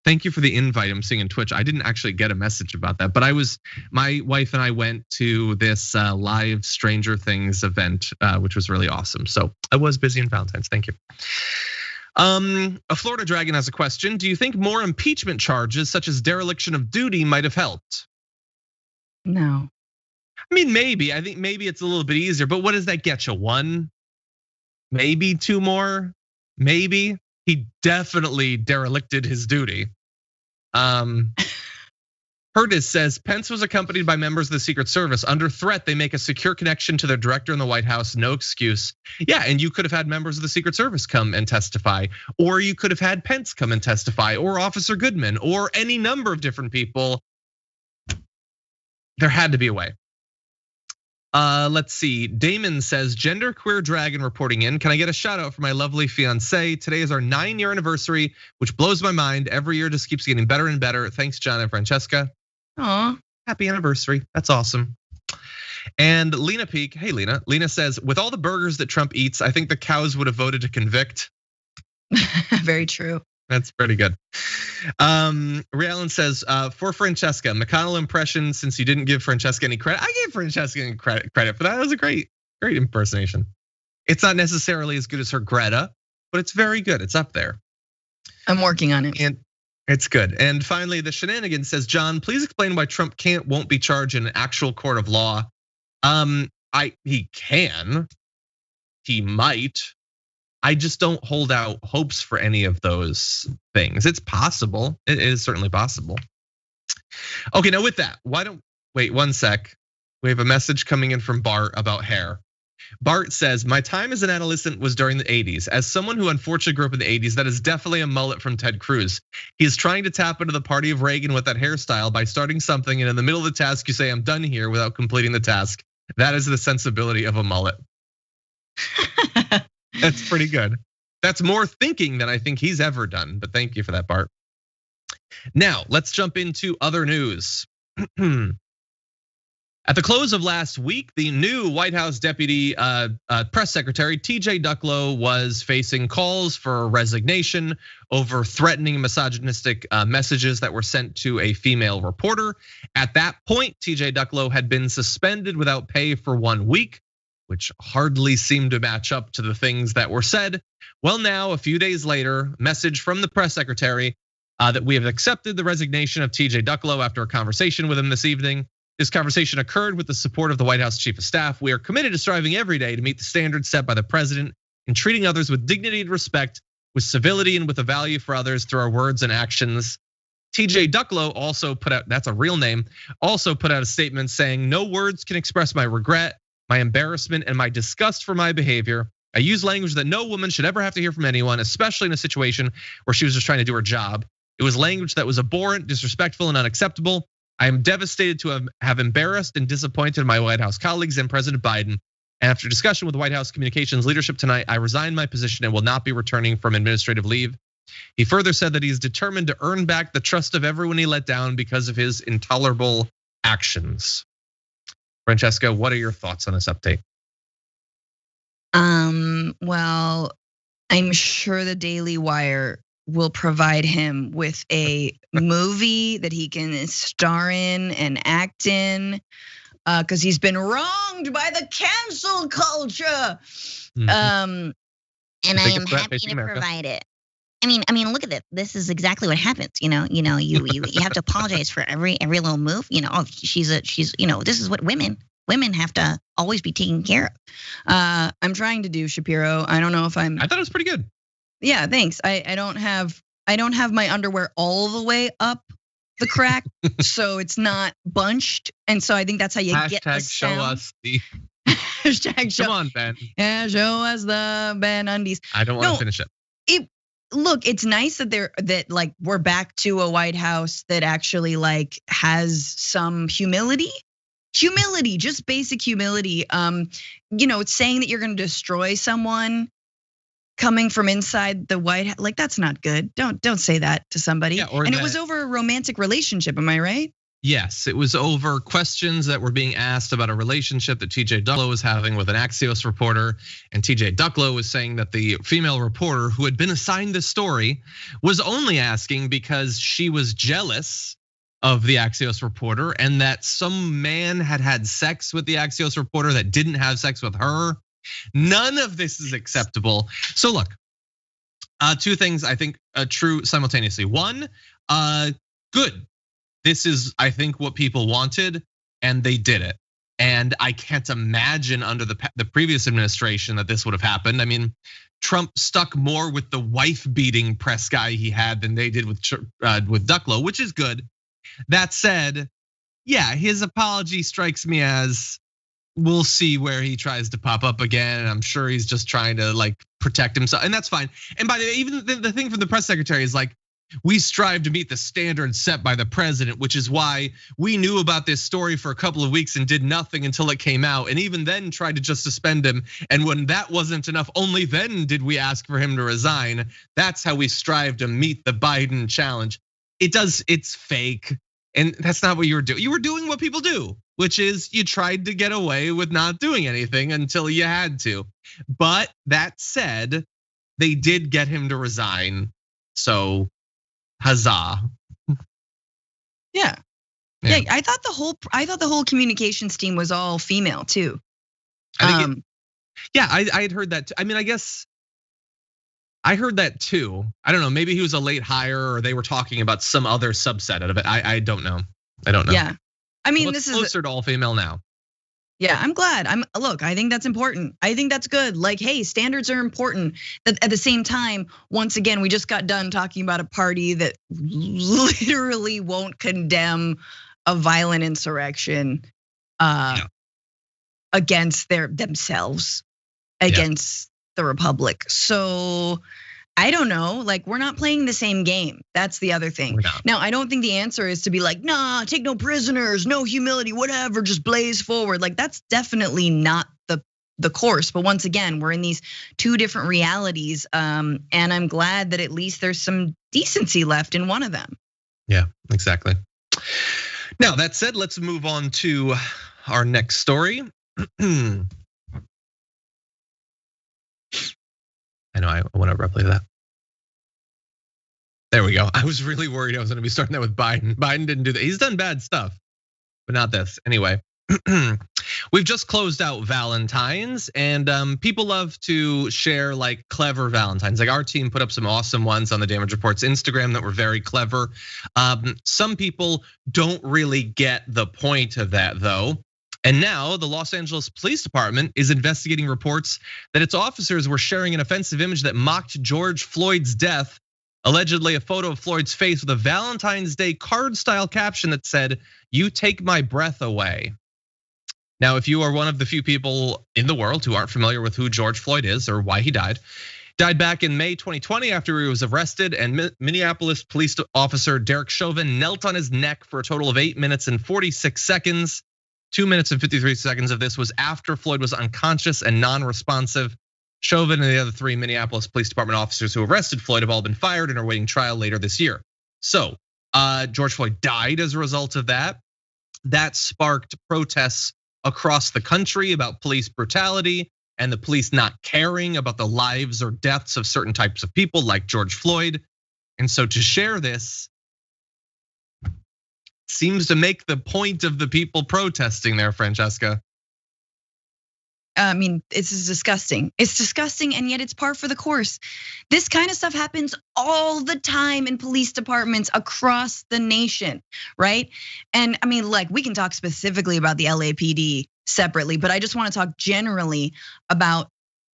[SPEAKER 1] thank you for the invite. I'm seeing on Twitch. I didn't actually get a message about that, but my wife and I went to this live Stranger Things event, which was really awesome. So I was busy in Valentine's. Thank you. A Florida Dragon has a question. Do you think more impeachment charges such as dereliction of duty might have helped?
[SPEAKER 2] No.
[SPEAKER 1] I mean, maybe. I think maybe it's a little bit easier, but what does that get you? 1? Maybe 2 more? Maybe. He definitely derelicted his duty. Curtis says, Pence was accompanied by members of the Secret Service. Under threat, they make a secure connection to their director in the White House, no excuse. Yeah, and you could have had members of the Secret Service come and testify, or you could have had Pence come and testify, or Officer Goodman, or any number of different people. There had to be a way. Let's see, Damon says, genderqueer dragon reporting in. Can I get a shout out for my lovely fiance? Today is our 9-year anniversary, which blows my mind. Every year just keeps getting better and better. Thanks, John and Francesca.
[SPEAKER 2] Aw,
[SPEAKER 1] happy anniversary. That's awesome. And Lena Peak, hey Lena. Lena says, with all the burgers that Trump eats, I think the cows would have voted to convict.
[SPEAKER 2] very true.
[SPEAKER 1] That's pretty good. Realan says, for Francesca, McConnell impression, since you didn't give Francesca any credit. I gave Francesca any credit for that. That was a great impersonation. It's not necessarily as good as her Greta, but it's very good. It's up there.
[SPEAKER 2] I'm working on it.
[SPEAKER 1] And it's good. And finally, the Shenanigans says, John, please explain why Trump won't be charged in an actual court of law. He can, he might. I just don't hold out hopes for any of those things. It's possible. It is certainly possible. Okay, now with that, wait 1 sec. We have a message coming in from Bart about hair. Bart says, my time as an adolescent was during the 80s. As someone who unfortunately grew up in the 80s, that is definitely a mullet from Ted Cruz. He is trying to tap into the party of Reagan with that hairstyle by starting something, and in the middle of the task, you say, I'm done here, without completing the task. That is the sensibility of a mullet. That's pretty good. That's more thinking than I think he's ever done, but thank you for that, Bart. Now, let's jump into other news. At the close of last week, the new White House Deputy Press Secretary TJ Ducklo was facing calls for resignation over threatening misogynistic messages that were sent to a female reporter. At that point, TJ Ducklo had been suspended without pay for 1 week, which hardly seemed to match up to the things that were said. Well, now, a few days later, message from the press secretary that we have accepted the resignation of TJ Ducklo after a conversation with him this evening. This conversation occurred with the support of the White House Chief of Staff. We are committed to striving every day to meet the standards set by the president in treating others with dignity and respect, with civility and with a value for others through our words and actions. TJ Ducklo also put out, that's a real name, also put out a statement saying, no words can express my regret, my embarrassment, and my disgust for my behavior. I use language that no woman should ever have to hear from anyone, especially in a situation where she was just trying to do her job. It was language that was abhorrent, disrespectful, and unacceptable. I am devastated to have embarrassed and disappointed my White House colleagues and President Biden. After discussion with the White House communications leadership tonight, I resign my position and will not be returning from administrative leave. He further said that he's determined to earn back the trust of everyone he let down because of his intolerable actions. Francesca, what are your thoughts on this update?
[SPEAKER 2] Well, I'm sure the Daily Wire will provide him with a movie that he can star in and act in, because he's been wronged by the cancel culture. And I am happy to provide it. I mean, look at this. This is exactly what happens. You have to apologize for every little move. Oh, she's this is what women have to always be taken care of. I'm trying to do Shapiro. I don't know if I
[SPEAKER 1] thought it was pretty good.
[SPEAKER 2] Yeah, thanks. I don't have my underwear all the way up the crack, so it's not bunched, and so I think that's how you get the sound.
[SPEAKER 1] Show us the.
[SPEAKER 2] Hashtag show.
[SPEAKER 1] Come on, Ben.
[SPEAKER 2] Yeah, show us the Ben undies.
[SPEAKER 1] I don't want to finish it.
[SPEAKER 2] Look, it's nice that we're back to a White House that actually has some humility, just basic humility. It's saying that you're going to destroy someone coming from inside the White House. That's not good. Don't say that to somebody. Yeah, it was over a romantic relationship. Am I right?
[SPEAKER 1] Yes, it was over questions that were being asked about a relationship that TJ Ducklo was having with an Axios reporter. And TJ Ducklo was saying that the female reporter who had been assigned the story was only asking because she was jealous of the Axios reporter, and that some man had sex with the Axios reporter that didn't have sex with her. None of this is acceptable. So look, two things I think true simultaneously. One, good. This is, I think, what people wanted, and they did it. And I can't imagine under the previous administration that this would have happened. I mean, Trump stuck more with the wife-beating press guy he had than they did with Ducklo, which is good. That said, yeah, his apology strikes me as we'll see where he tries to pop up again. And I'm sure he's just trying to protect himself, and that's fine. And by the way, even the thing from the press secretary is we strive to meet the standards set by the president, which is why we knew about this story for a couple of weeks and did nothing until it came out. And even then tried to just suspend him. And when that wasn't enough, only then did we ask for him to resign. That's how we strive to meet the Biden challenge. It's fake. And that's not what you were doing. You were doing what people do, which is you tried to get away with not doing anything until you had to. But that said, they did get him to resign. So huzzah.
[SPEAKER 2] Yeah. I thought the whole communications team was all female too.
[SPEAKER 1] I had heard that. I mean, I guess I heard that too. I don't know. Maybe he was a late hire, or they were talking about some other subset of it. I don't know.
[SPEAKER 2] Yeah. I mean, this is
[SPEAKER 1] closer to all female now.
[SPEAKER 2] Yeah, I'm glad. Look, I think that's important. I think that's good. Hey, standards are important. At the same time, once again, we just got done talking about a party that literally won't condemn a violent insurrection against themselves, against the Republic. So I don't know, we're not playing the same game. That's the other thing. Now, I don't think the answer is to be nah, take no prisoners, no humility, whatever, just blaze forward. That's definitely not the course. But once again, we're in these two different realities. And I'm glad that at least there's some decency left in one of them.
[SPEAKER 1] Yeah, exactly. Now, that said, let's move on to our next story. I know I want to replay that. There we go. I was really worried I was going to be starting that with Biden. Biden didn't do that. He's done bad stuff, but not this. Anyway, we've just closed out Valentine's, and people love to share clever Valentines. Our team put up some awesome ones on the Damage Report's Instagram that were very clever. Some people don't really get the point of that though. And now the Los Angeles Police Department is investigating reports that its officers were sharing an offensive image that mocked George Floyd's death, allegedly a photo of Floyd's face with a Valentine's Day card-style caption that said, "You take my breath away." Now, if you are one of the few people in the world who aren't familiar with who George Floyd is or why he died back in May 2020 after he was arrested, and Minneapolis police officer Derek Chauvin knelt on his neck for a total of 8 minutes and 46 seconds. 2 minutes and 53 seconds of this was after Floyd was unconscious and non-responsive. Chauvin and the other 3 Minneapolis Police Department officers who arrested Floyd have all been fired and are awaiting trial later this year. So George Floyd died as a result of that. That sparked protests across the country about police brutality and the police not caring about the lives or deaths of certain types of people like George Floyd. And so to share this seems to make the point of the people protesting there, Francesca.
[SPEAKER 2] I mean, this is disgusting. It's disgusting, and yet it's par for the course. This kind of stuff happens all the time in police departments across the nation, right? And I mean, like, we can talk specifically about the LAPD separately, but I just want to talk generally about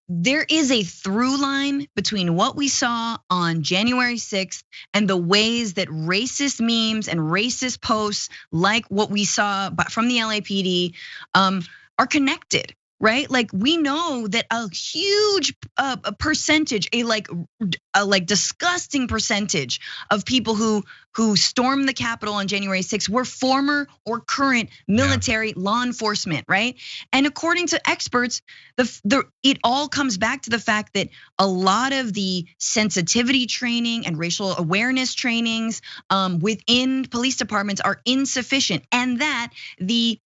[SPEAKER 2] there is a through line between what we saw on January 6th and the ways that racist memes and racist posts, like what we saw from the LAPD, are connected. Right, like we know that a huge percentage, a disgusting percentage of people who stormed the Capitol on January 6th were former or current military law enforcement, right? And according to experts, it all comes back to the fact that a lot of the sensitivity training and racial awareness trainings within police departments are insufficient, and that the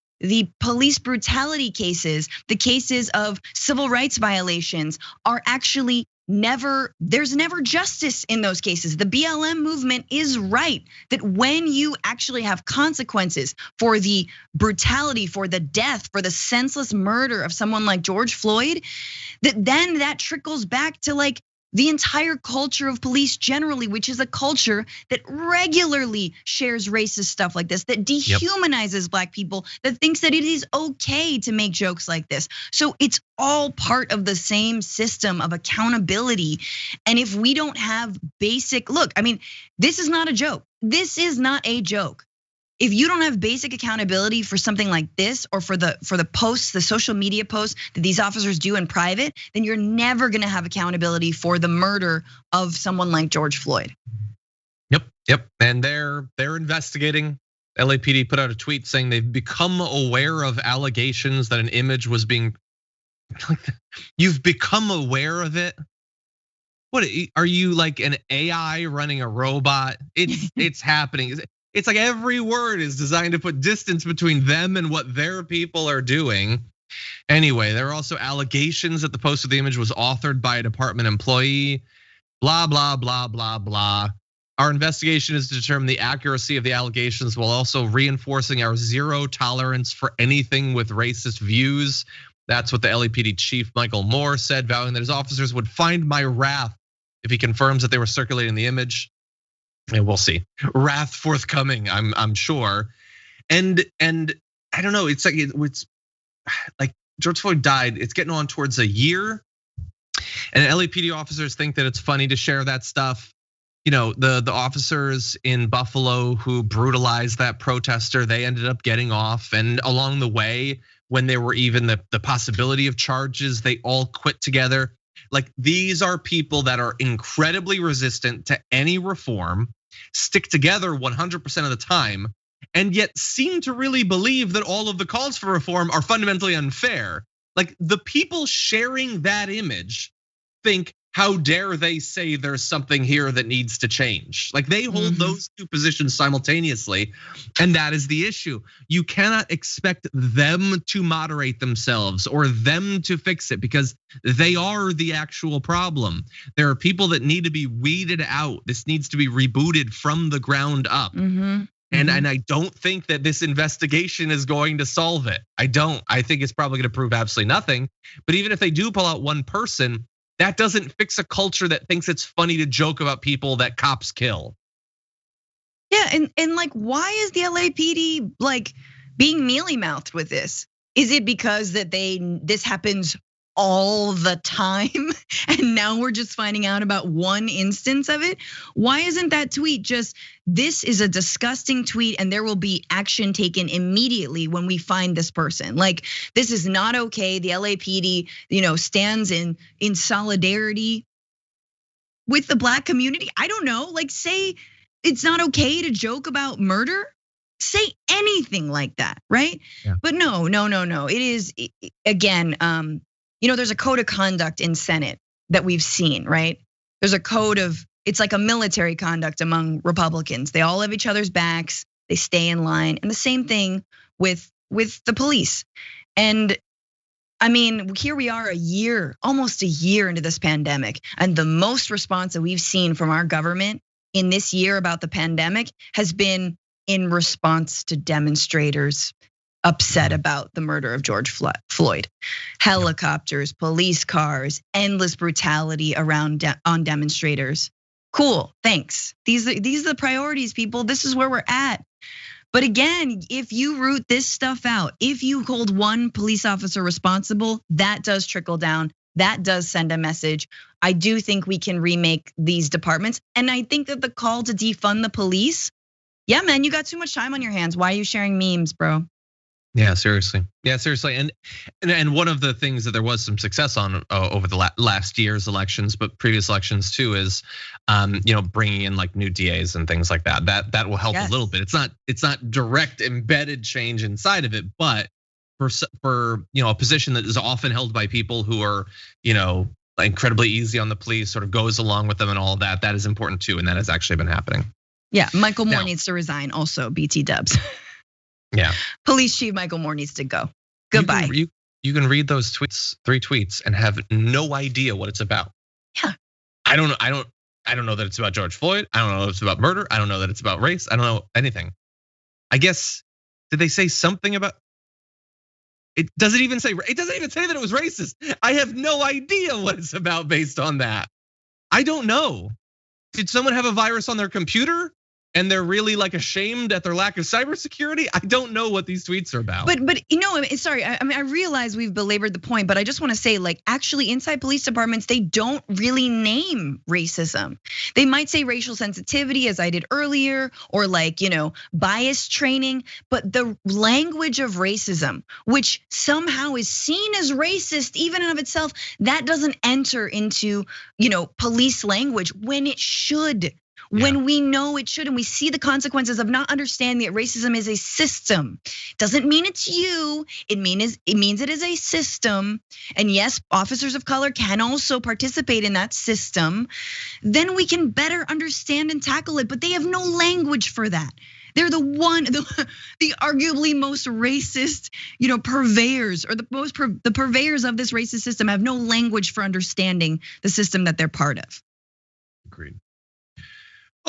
[SPEAKER 2] police brutality cases, the cases of civil rights violations are actually there's never justice in those cases. The BLM movement is right that when you actually have consequences for the brutality, for the death, for the senseless murder of someone like George Floyd, then that trickles back to like the entire culture of police generally, which is a culture that regularly shares racist stuff like this, that dehumanizes Black people, that thinks that it is okay to make jokes like this. So it's all part of the same system of accountability. And if we don't have look, I mean, this is not a joke. This is not a joke. If you don't have basic accountability for something like this, or for the posts, the social media posts that these officers do in private, then you're never gonna have accountability for the murder of someone like George Floyd.
[SPEAKER 1] Yep, and they're investigating. LAPD put out a tweet saying they've become aware of allegations that an image was being. You've become aware of it? What are you, like an AI running a robot? It's happening. It's like every word is designed to put distance between them and what their people are doing. Anyway, there are also allegations that the post of the image was authored by a department employee. Blah, blah, blah, blah, blah. Our investigation is to determine the accuracy of the allegations while also reinforcing our zero tolerance for anything with racist views. That's what the LAPD chief Michael Moore said, vowing that his officers would find my wrath if he confirms that they were circulating the image. And we'll see. Wrath forthcoming, I'm sure. And I don't know, it's like George Floyd died, it's getting on towards a year. And LAPD officers think that it's funny to share that stuff. You know, the officers in Buffalo who brutalized that protester, they ended up getting off. And along the way, when there were even the possibility of charges, they all quit together. Like, these are people that are incredibly resistant to any reform, stick together 100% of the time, and yet seem to really believe that all of the calls for reform are fundamentally unfair. Like, the people sharing that image think, how dare they say there's something here that needs to change? Like, they hold those two positions simultaneously, and that is the issue. You cannot expect them to moderate themselves or them to fix it, because they are the actual problem. There are people that need to be weeded out. This needs to be rebooted from the ground up. And I don't think that this investigation is going to solve it. I don't. I think it's probably going to prove absolutely nothing. But even if they do pull out one person, that doesn't fix a culture that thinks it's funny to joke about people that cops kill.
[SPEAKER 2] Yeah, and like, why is the LAPD like being mealy-mouthed with this? Is it because that this happens all the time, and now we're just finding out about one instance of it? Why isn't that tweet just, this is a disgusting tweet and there will be action taken immediately when we find this person? Like, this is not okay. The LAPD, stands in solidarity with the Black community. I don't know, like, say it's not okay to joke about murder. Say anything like that, right?
[SPEAKER 1] Yeah.
[SPEAKER 2] But no. It is, again, there's a code of conduct in Senate that we've seen, right? There's a code of, it's like a military conduct among Republicans. They all have each other's backs, they stay in line. And the same thing with the police. And I mean, here we are almost a year into this pandemic. And the most response that we've seen from our government in this year about the pandemic has been in response to demonstrators upset about the murder of George Floyd. Helicopters, police cars, endless brutality on demonstrators. Cool, thanks. These are the priorities, people. This is where we're at. But again, if you root this stuff out, if you hold one police officer responsible, that does trickle down. That does send a message. I do think we can remake these departments. And I think that the call to defund the police, yeah, man, you got too much time on your hands. Why are you sharing memes, bro?
[SPEAKER 1] Yeah, seriously. And one of the things that there was some success on over the last year's elections, but previous elections too, is bringing in like new DAs and things like that. That will help a little bit. It's not direct embedded change inside of it, but for a position that is often held by people who are incredibly easy on the police, sort of goes along with them and all of that. That is important too, and that has actually been happening.
[SPEAKER 2] Yeah, Michael Moore needs to resign. Also, BT Dubs.
[SPEAKER 1] Yeah.
[SPEAKER 2] Police chief Michael Moore needs to go. Goodbye.
[SPEAKER 1] You can read those tweets, 3 tweets, and have no idea what it's about.
[SPEAKER 2] Yeah.
[SPEAKER 1] I don't know that it's about George Floyd. I don't know that it's about murder. I don't know that it's about race. I don't know anything. I guess, did they say something about? It doesn't even say that it was racist. I have no idea what it's about based on that. I don't know. Did someone have a virus on their computer? And they're really like ashamed at their lack of cybersecurity? I don't know what these tweets are about.
[SPEAKER 2] But sorry, I mean, I realize we've belabored the point, but I just want to say, like, actually inside police departments, they don't really name racism. They might say racial sensitivity, as I did earlier, or like, bias training, but the language of racism, which somehow is seen as racist even in of itself, that doesn't enter into, police language when it should. When we know it should, and we see the consequences of not understanding that racism is a system. Doesn't mean it's you, it means it is a system. And yes, officers of color can also participate in that system. Then we can better understand and tackle it, but they have no language for that. They're the arguably most racist, purveyors, or the purveyors of this racist system have no language for understanding the system that they're part of.
[SPEAKER 1] Agreed.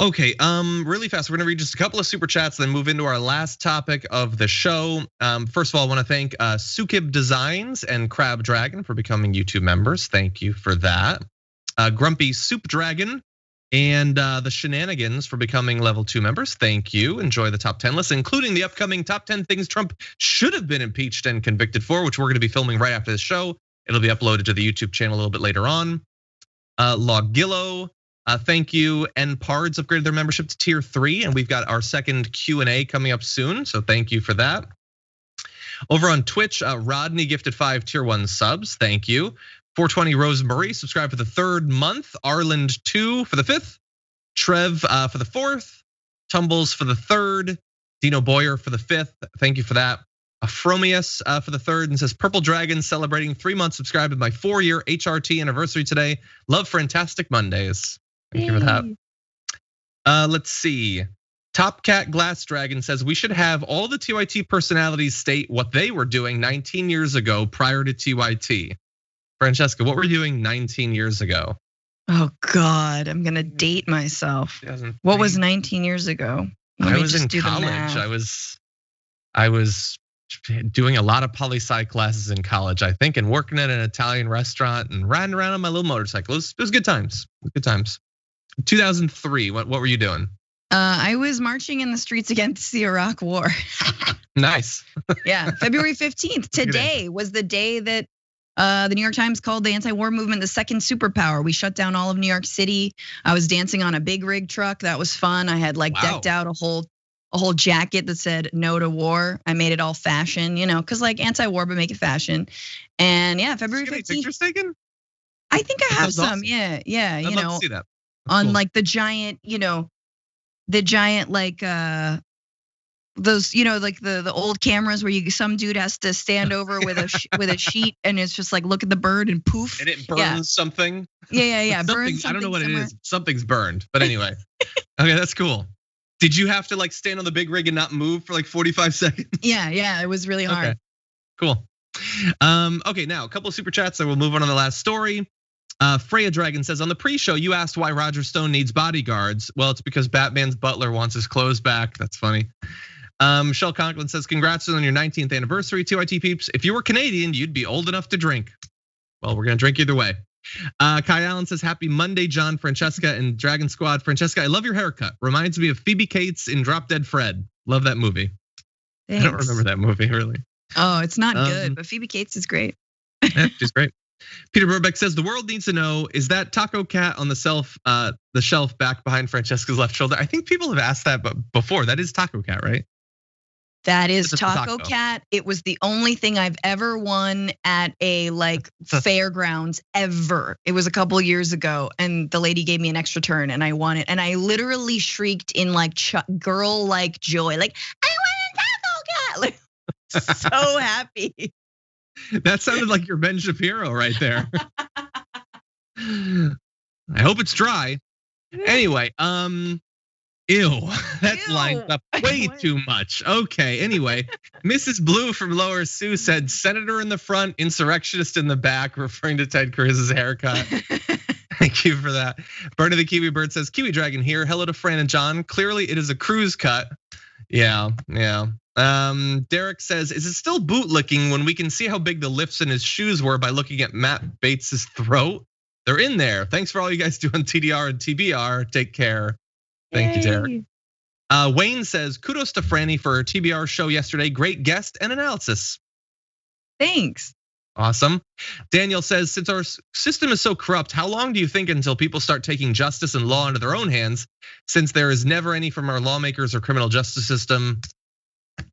[SPEAKER 1] Okay, really fast. We're gonna read just a couple of super chats, then move into our last topic of the show. First of all, I want to thank Sukib Designs and Crab Dragon for becoming YouTube members. Thank you for that. Grumpy Soup Dragon and the Shenanigans for becoming level 2 members. Thank you. Enjoy the top 10 list, including the upcoming top 10 things Trump should have been impeached and convicted for, which we're gonna be filming right after this show. It'll be uploaded to the YouTube channel a little bit later on. Logillo. Thank you. NPards upgraded their membership to tier 3, and we've got our second Q&A coming up soon. So thank you for that. Over on Twitch, Rodney gifted 5 tier 1 subs. Thank you. 420 Rosemary subscribed for the 3rd month. Arland 2 for the 5th. Trev for the 4th. Tumbles for the 3rd. Dino Boyer for the 5th. Thank you for that. Afromius for the 3rd, and says Purple Dragon celebrating 3 months subscribed to my 4-year HRT anniversary today. Love Fantastic Mondays. Thank you for that. Let's see. Top Cat Glass Dragon says we should have all the TYT personalities state what they were doing 19 years ago prior to TYT. Francesca, what were you doing 19 years ago?
[SPEAKER 2] Oh God, I'm gonna date myself. What was 19 years ago?
[SPEAKER 1] I was in college. I was doing a lot of poli-sci classes in college, I think, and working at an Italian restaurant and riding around on my little motorcycle. It was good times. Good times. 2003. What were you doing?
[SPEAKER 2] I was marching in the streets against the Iraq War.
[SPEAKER 1] Nice.
[SPEAKER 2] Yeah, February 15th. Today was the day that the New York Times called the anti-war movement the second superpower. We shut down all of New York City. I was dancing on a big rig truck. That was fun. I had like decked out a whole jacket that said "No to War." I made it all fashion, because like anti-war, but make it fashion. And yeah, February 15th.
[SPEAKER 1] Pictures taken?
[SPEAKER 2] I think I have some. Awesome. Yeah.
[SPEAKER 1] I'd love to see that.
[SPEAKER 2] On cool. Like the giant, like those, like the old cameras where some dude has to stand over with a sheet, and it's just like look at the bird and poof,
[SPEAKER 1] and it burns something.
[SPEAKER 2] Yeah.
[SPEAKER 1] Burns something. I don't know what somewhere. It is. Something's burned, but anyway. Okay, that's cool. Did you have to like stand on the big rig and not move for like 45 seconds?
[SPEAKER 2] Yeah, it was really hard.
[SPEAKER 1] Okay. Cool. Okay, now a couple of super chats, and we'll move on to the last story. Freya Dragon says, on the pre-show, you asked why Roger Stone needs bodyguards. Well, it's because Batman's butler wants his clothes back. That's funny. Michelle Conklin says, congrats on your 19th anniversary, TYT peeps. If you were Canadian, you'd be old enough to drink. Well, we're gonna drink either way. Kai Allen says, happy Monday, John, Francesca, and Dragon Squad. Francesca, I love your haircut. Reminds me of Phoebe Cates in Drop Dead Fred. Love that movie.
[SPEAKER 2] Thanks.
[SPEAKER 1] I don't remember that movie, really.
[SPEAKER 2] Oh, it's not good, but Phoebe Cates is great.
[SPEAKER 1] Yeah, she's great. Peter Burbeck says, the world needs to know, is that taco cat on the shelf back behind Francesca's left shoulder? I think people have asked that before. That is taco cat, right?
[SPEAKER 2] That is Taco Cat. It was the only thing I've ever won at a fairgrounds ever. It was a couple years ago, and the lady gave me an extra turn, and I won it. And I literally shrieked in girl-like joy, like, I won a Taco Cat! Like, so happy.
[SPEAKER 1] That sounded like your Ben Shapiro right there. I hope it's dry. Anyway, ew, that's lined up way too much. Okay, anyway, Mrs. Blue from Lower Sioux said, senator in the front, insurrectionist in the back, referring to Ted Cruz's haircut. Thank you for that. Bernie the Kiwi Bird says, Kiwi Dragon here. Hello to Fran and John. Clearly it is a Cruz cut. Yeah. Derek says, is it still bootlicking when we can see how big the lifts in his shoes were by looking at Matt Bates's throat? They're in there. Thanks for all you guys do on TDR and TBR. Take care. Thank you, Derek. Wayne says, kudos to Franny for her TBR show yesterday. Great guest and analysis.
[SPEAKER 2] Thanks.
[SPEAKER 1] Awesome. Daniel says, since our system is so corrupt, how long do you think until people start taking justice and law into their own hands? Since there is never any from our lawmakers or criminal justice system.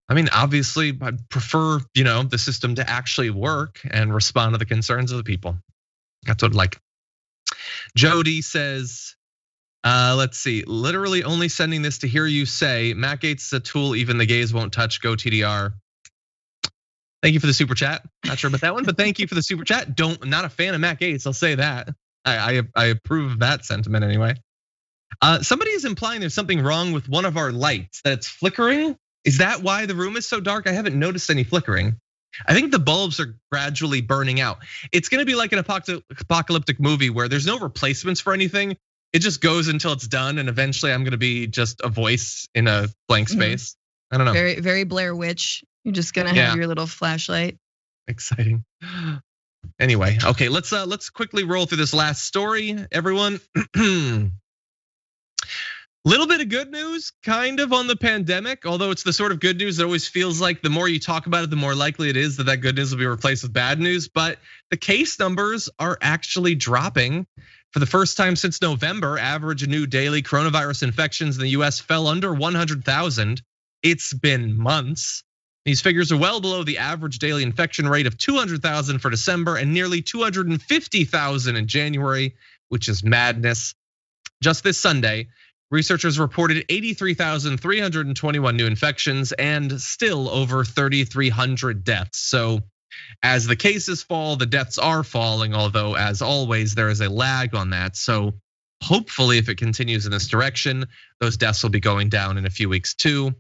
[SPEAKER 1] I mean, obviously, I'd prefer, the system to actually work and respond to the concerns of the people. That's what I'd like. Jody says, let's see, literally only sending this to hear you say, Matt Gaetz is a tool even the gays won't touch, go TDR. Thank you for the super chat. Not sure about that one, but thank you for the super chat. Not a fan of Matt Gaetz, I'll say that. I approve of that sentiment anyway. Somebody is implying there's something wrong with one of our lights, that it's flickering. Is that why the room is so dark? I haven't noticed any flickering. I think the bulbs are gradually burning out. It's gonna be like an apocalyptic movie where there's no replacements for anything. It just goes until it's done, and eventually I'm gonna be just a voice in a blank space. I don't know.
[SPEAKER 2] Very, very Blair Witch. You're just gonna have your little flashlight.
[SPEAKER 1] Exciting. Anyway, okay, let's quickly roll through this last story, everyone. Little bit of good news, kind of, on the pandemic, although it's the sort of good news that always feels like the more you talk about it, the more likely it is that good news will be replaced with bad news. But the case numbers are actually dropping. For the first time since November, average new daily coronavirus infections in the US fell under 100,000. It's been months. These figures are well below the average daily infection rate of 200,000 for December and nearly 250,000 in January, which is madness. Just this Sunday, researchers reported 83,321 new infections and still over 3,300 deaths. So as the cases fall, the deaths are falling, although as always, there is a lag on that. So hopefully if it continues in this direction, those deaths will be going down in a few weeks too.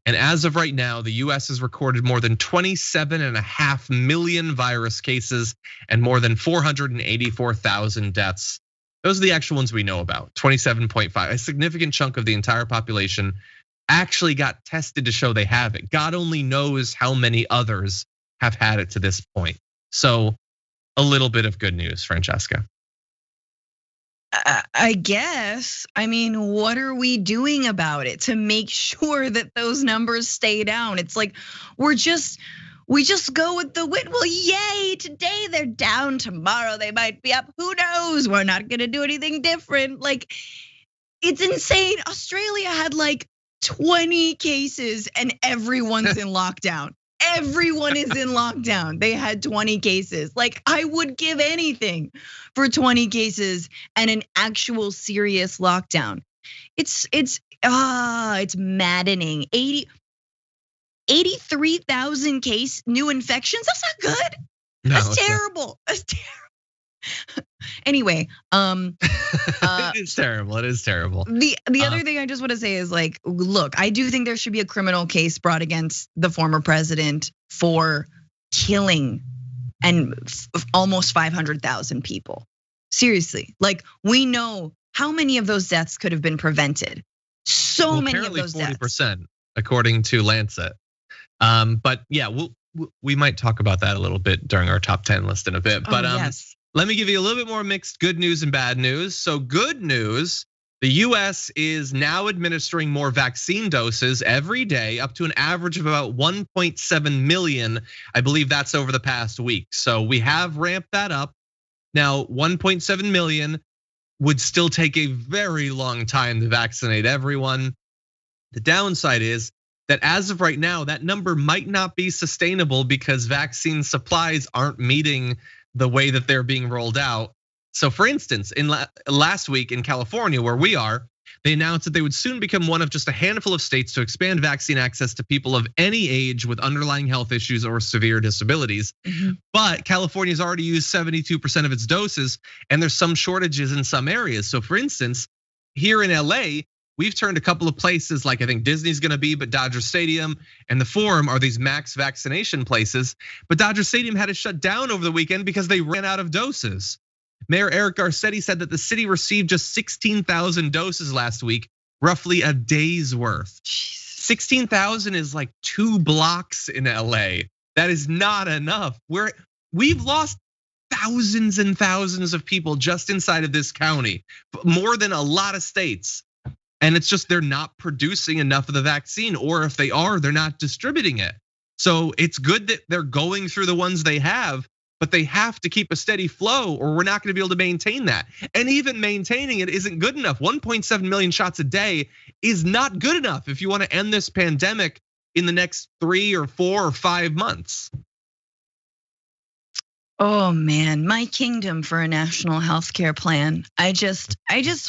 [SPEAKER 1] And as of right now, the US has recorded more than 27.5 million virus cases and more than 484,000 deaths. Those are the actual ones we know about, 27.5. A significant chunk of the entire population actually got tested to show they have it. God only knows how many others have had it to this point. So a little bit of good news, Francesca.
[SPEAKER 2] I guess. I mean, what are we doing about it to make sure that those numbers stay down? It's like we just go with the wind. Well, yay, today they're down, tomorrow they might be up. Who knows? We're not gonna do anything different. Like, it's insane. Australia had like 20 cases and everyone's in lockdown. Everyone is in lockdown. They had 20 cases. Like, I would give anything for 20 cases and an actual serious lockdown. It's maddening. 83,000 new infections. That's not good. That's terrible. That's terrible. Anyway,
[SPEAKER 1] it is terrible. It is terrible.
[SPEAKER 2] The other thing I just want to say is, like, look, I do think there should be a criminal case brought against the former president for killing and almost 500,000 people. Seriously, like we know how many of those deaths could have been prevented. So many of those deaths.
[SPEAKER 1] 40%, according to Lancet. But yeah, we might talk about that a little bit during our top 10 list in a bit. But
[SPEAKER 2] yes.
[SPEAKER 1] Let me give you a little bit more mixed good news and bad news. So good news, the US is now administering more vaccine doses every day, up to an average of about 1.7 million. I believe that's over the past week. So we have ramped that up. Now, 1.7 million would still take a very long time to vaccinate everyone. The downside is that as of right now, that number might not be sustainable because vaccine supplies aren't meeting the way that they're being rolled out. So for instance, in last week in California, where we are, they announced that they would soon become one of just a handful of states to expand vaccine access to people of any age with underlying health issues or severe disabilities. But California's already used 72% of its doses, and there's some shortages in some areas. So for instance, here in LA, we've turned a couple of places like I think Disney's gonna be, but Dodger Stadium and the Forum are these max vaccination places. But Dodger Stadium had to shut down over the weekend because they ran out of doses. Mayor Eric Garcetti said that the city received just 16,000 doses last week, roughly a day's worth. 16,000 is like 2 blocks in LA. That is not enough. We've lost thousands and thousands of people just inside of this county, more than a lot of states. And it's just they're not producing enough of the vaccine, or if they are, they're not distributing it. So it's good that they're going through the ones they have, but they have to keep a steady flow or we're not gonna be able to maintain that. And even maintaining it isn't good enough. 1.7 million shots a day is not good enough if you wanna end this pandemic in the next 3 or 4 or 5 months.
[SPEAKER 2] Oh man, my kingdom for a national healthcare plan. I just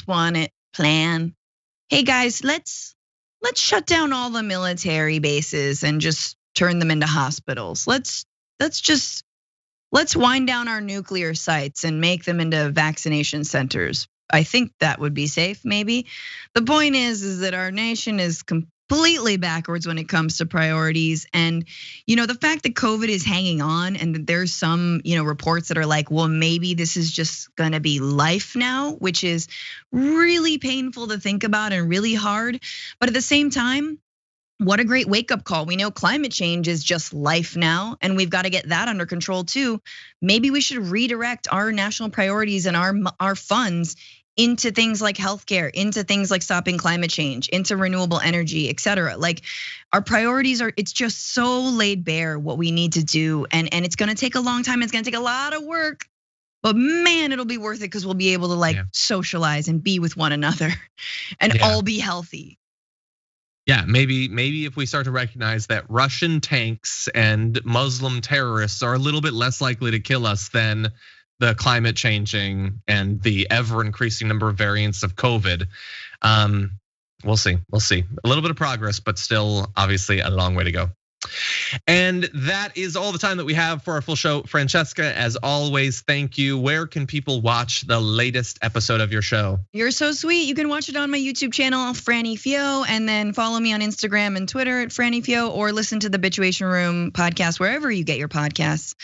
[SPEAKER 2] want it plan. Hey guys, let's shut down all the military bases and just turn them into hospitals. Let's wind down our nuclear sites and make them into vaccination centers. I think that would be safe, maybe. The point is that our nation is completely backwards when it comes to priorities. And the fact that COVID is hanging on and that there's some reports that are like, well, maybe this is just gonna be life now, which is really painful to think about and really hard. But at the same time, what a great wake up call. We know climate change is just life now, and we've got to get that under control too. Maybe we should redirect our national priorities and our funds into things like healthcare, into things like stopping climate change, into renewable energy, et cetera. Like our priorities it's just so laid bare what we need to do. And it's gonna take a long time, it's gonna take a lot of work. But man, it'll be worth it because we'll be able to socialize and be with one another and all be healthy.
[SPEAKER 1] Yeah, maybe if we start to recognize that Russian tanks and Muslim terrorists are a little bit less likely to kill us than the climate changing and the ever increasing number of variants of COVID. We'll see. A little bit of progress, but still obviously a long way to go. And that is all the time that we have for our full show. Francesca, as always, thank you. Where can people watch the latest episode of your show?
[SPEAKER 2] You're so sweet. You can watch it on my YouTube channel, Franny Fio, and then follow me on Instagram and Twitter at Franny Fio, or listen to the Bitchuation Room podcast wherever you get your podcasts.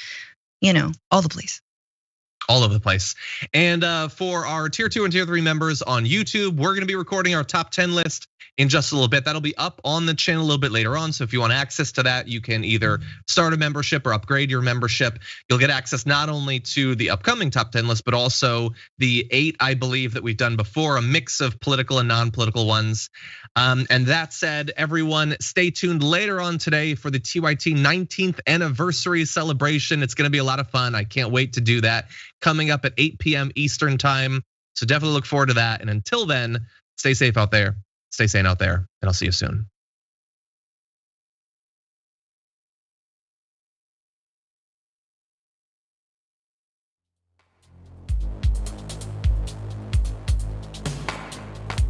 [SPEAKER 2] All the place.
[SPEAKER 1] All over the place. And for our tier 2 and tier 3 members on YouTube, we're gonna be recording our top 10 list in just a little bit. That'll be up on the channel a little bit later on. So if you want access to that, you can either start a membership or upgrade your membership. You'll get access not only to the upcoming top 10 list, but also the 8, I believe, that we've done before, a mix of political and non-political ones. And that said, everyone, stay tuned later on today for the TYT 19th anniversary celebration. It's gonna be a lot of fun. I can't wait to do that. Coming up at 8 p.m. Eastern time. So definitely look forward to that. And until then, stay safe out there. Stay sane out there, and I'll see you soon.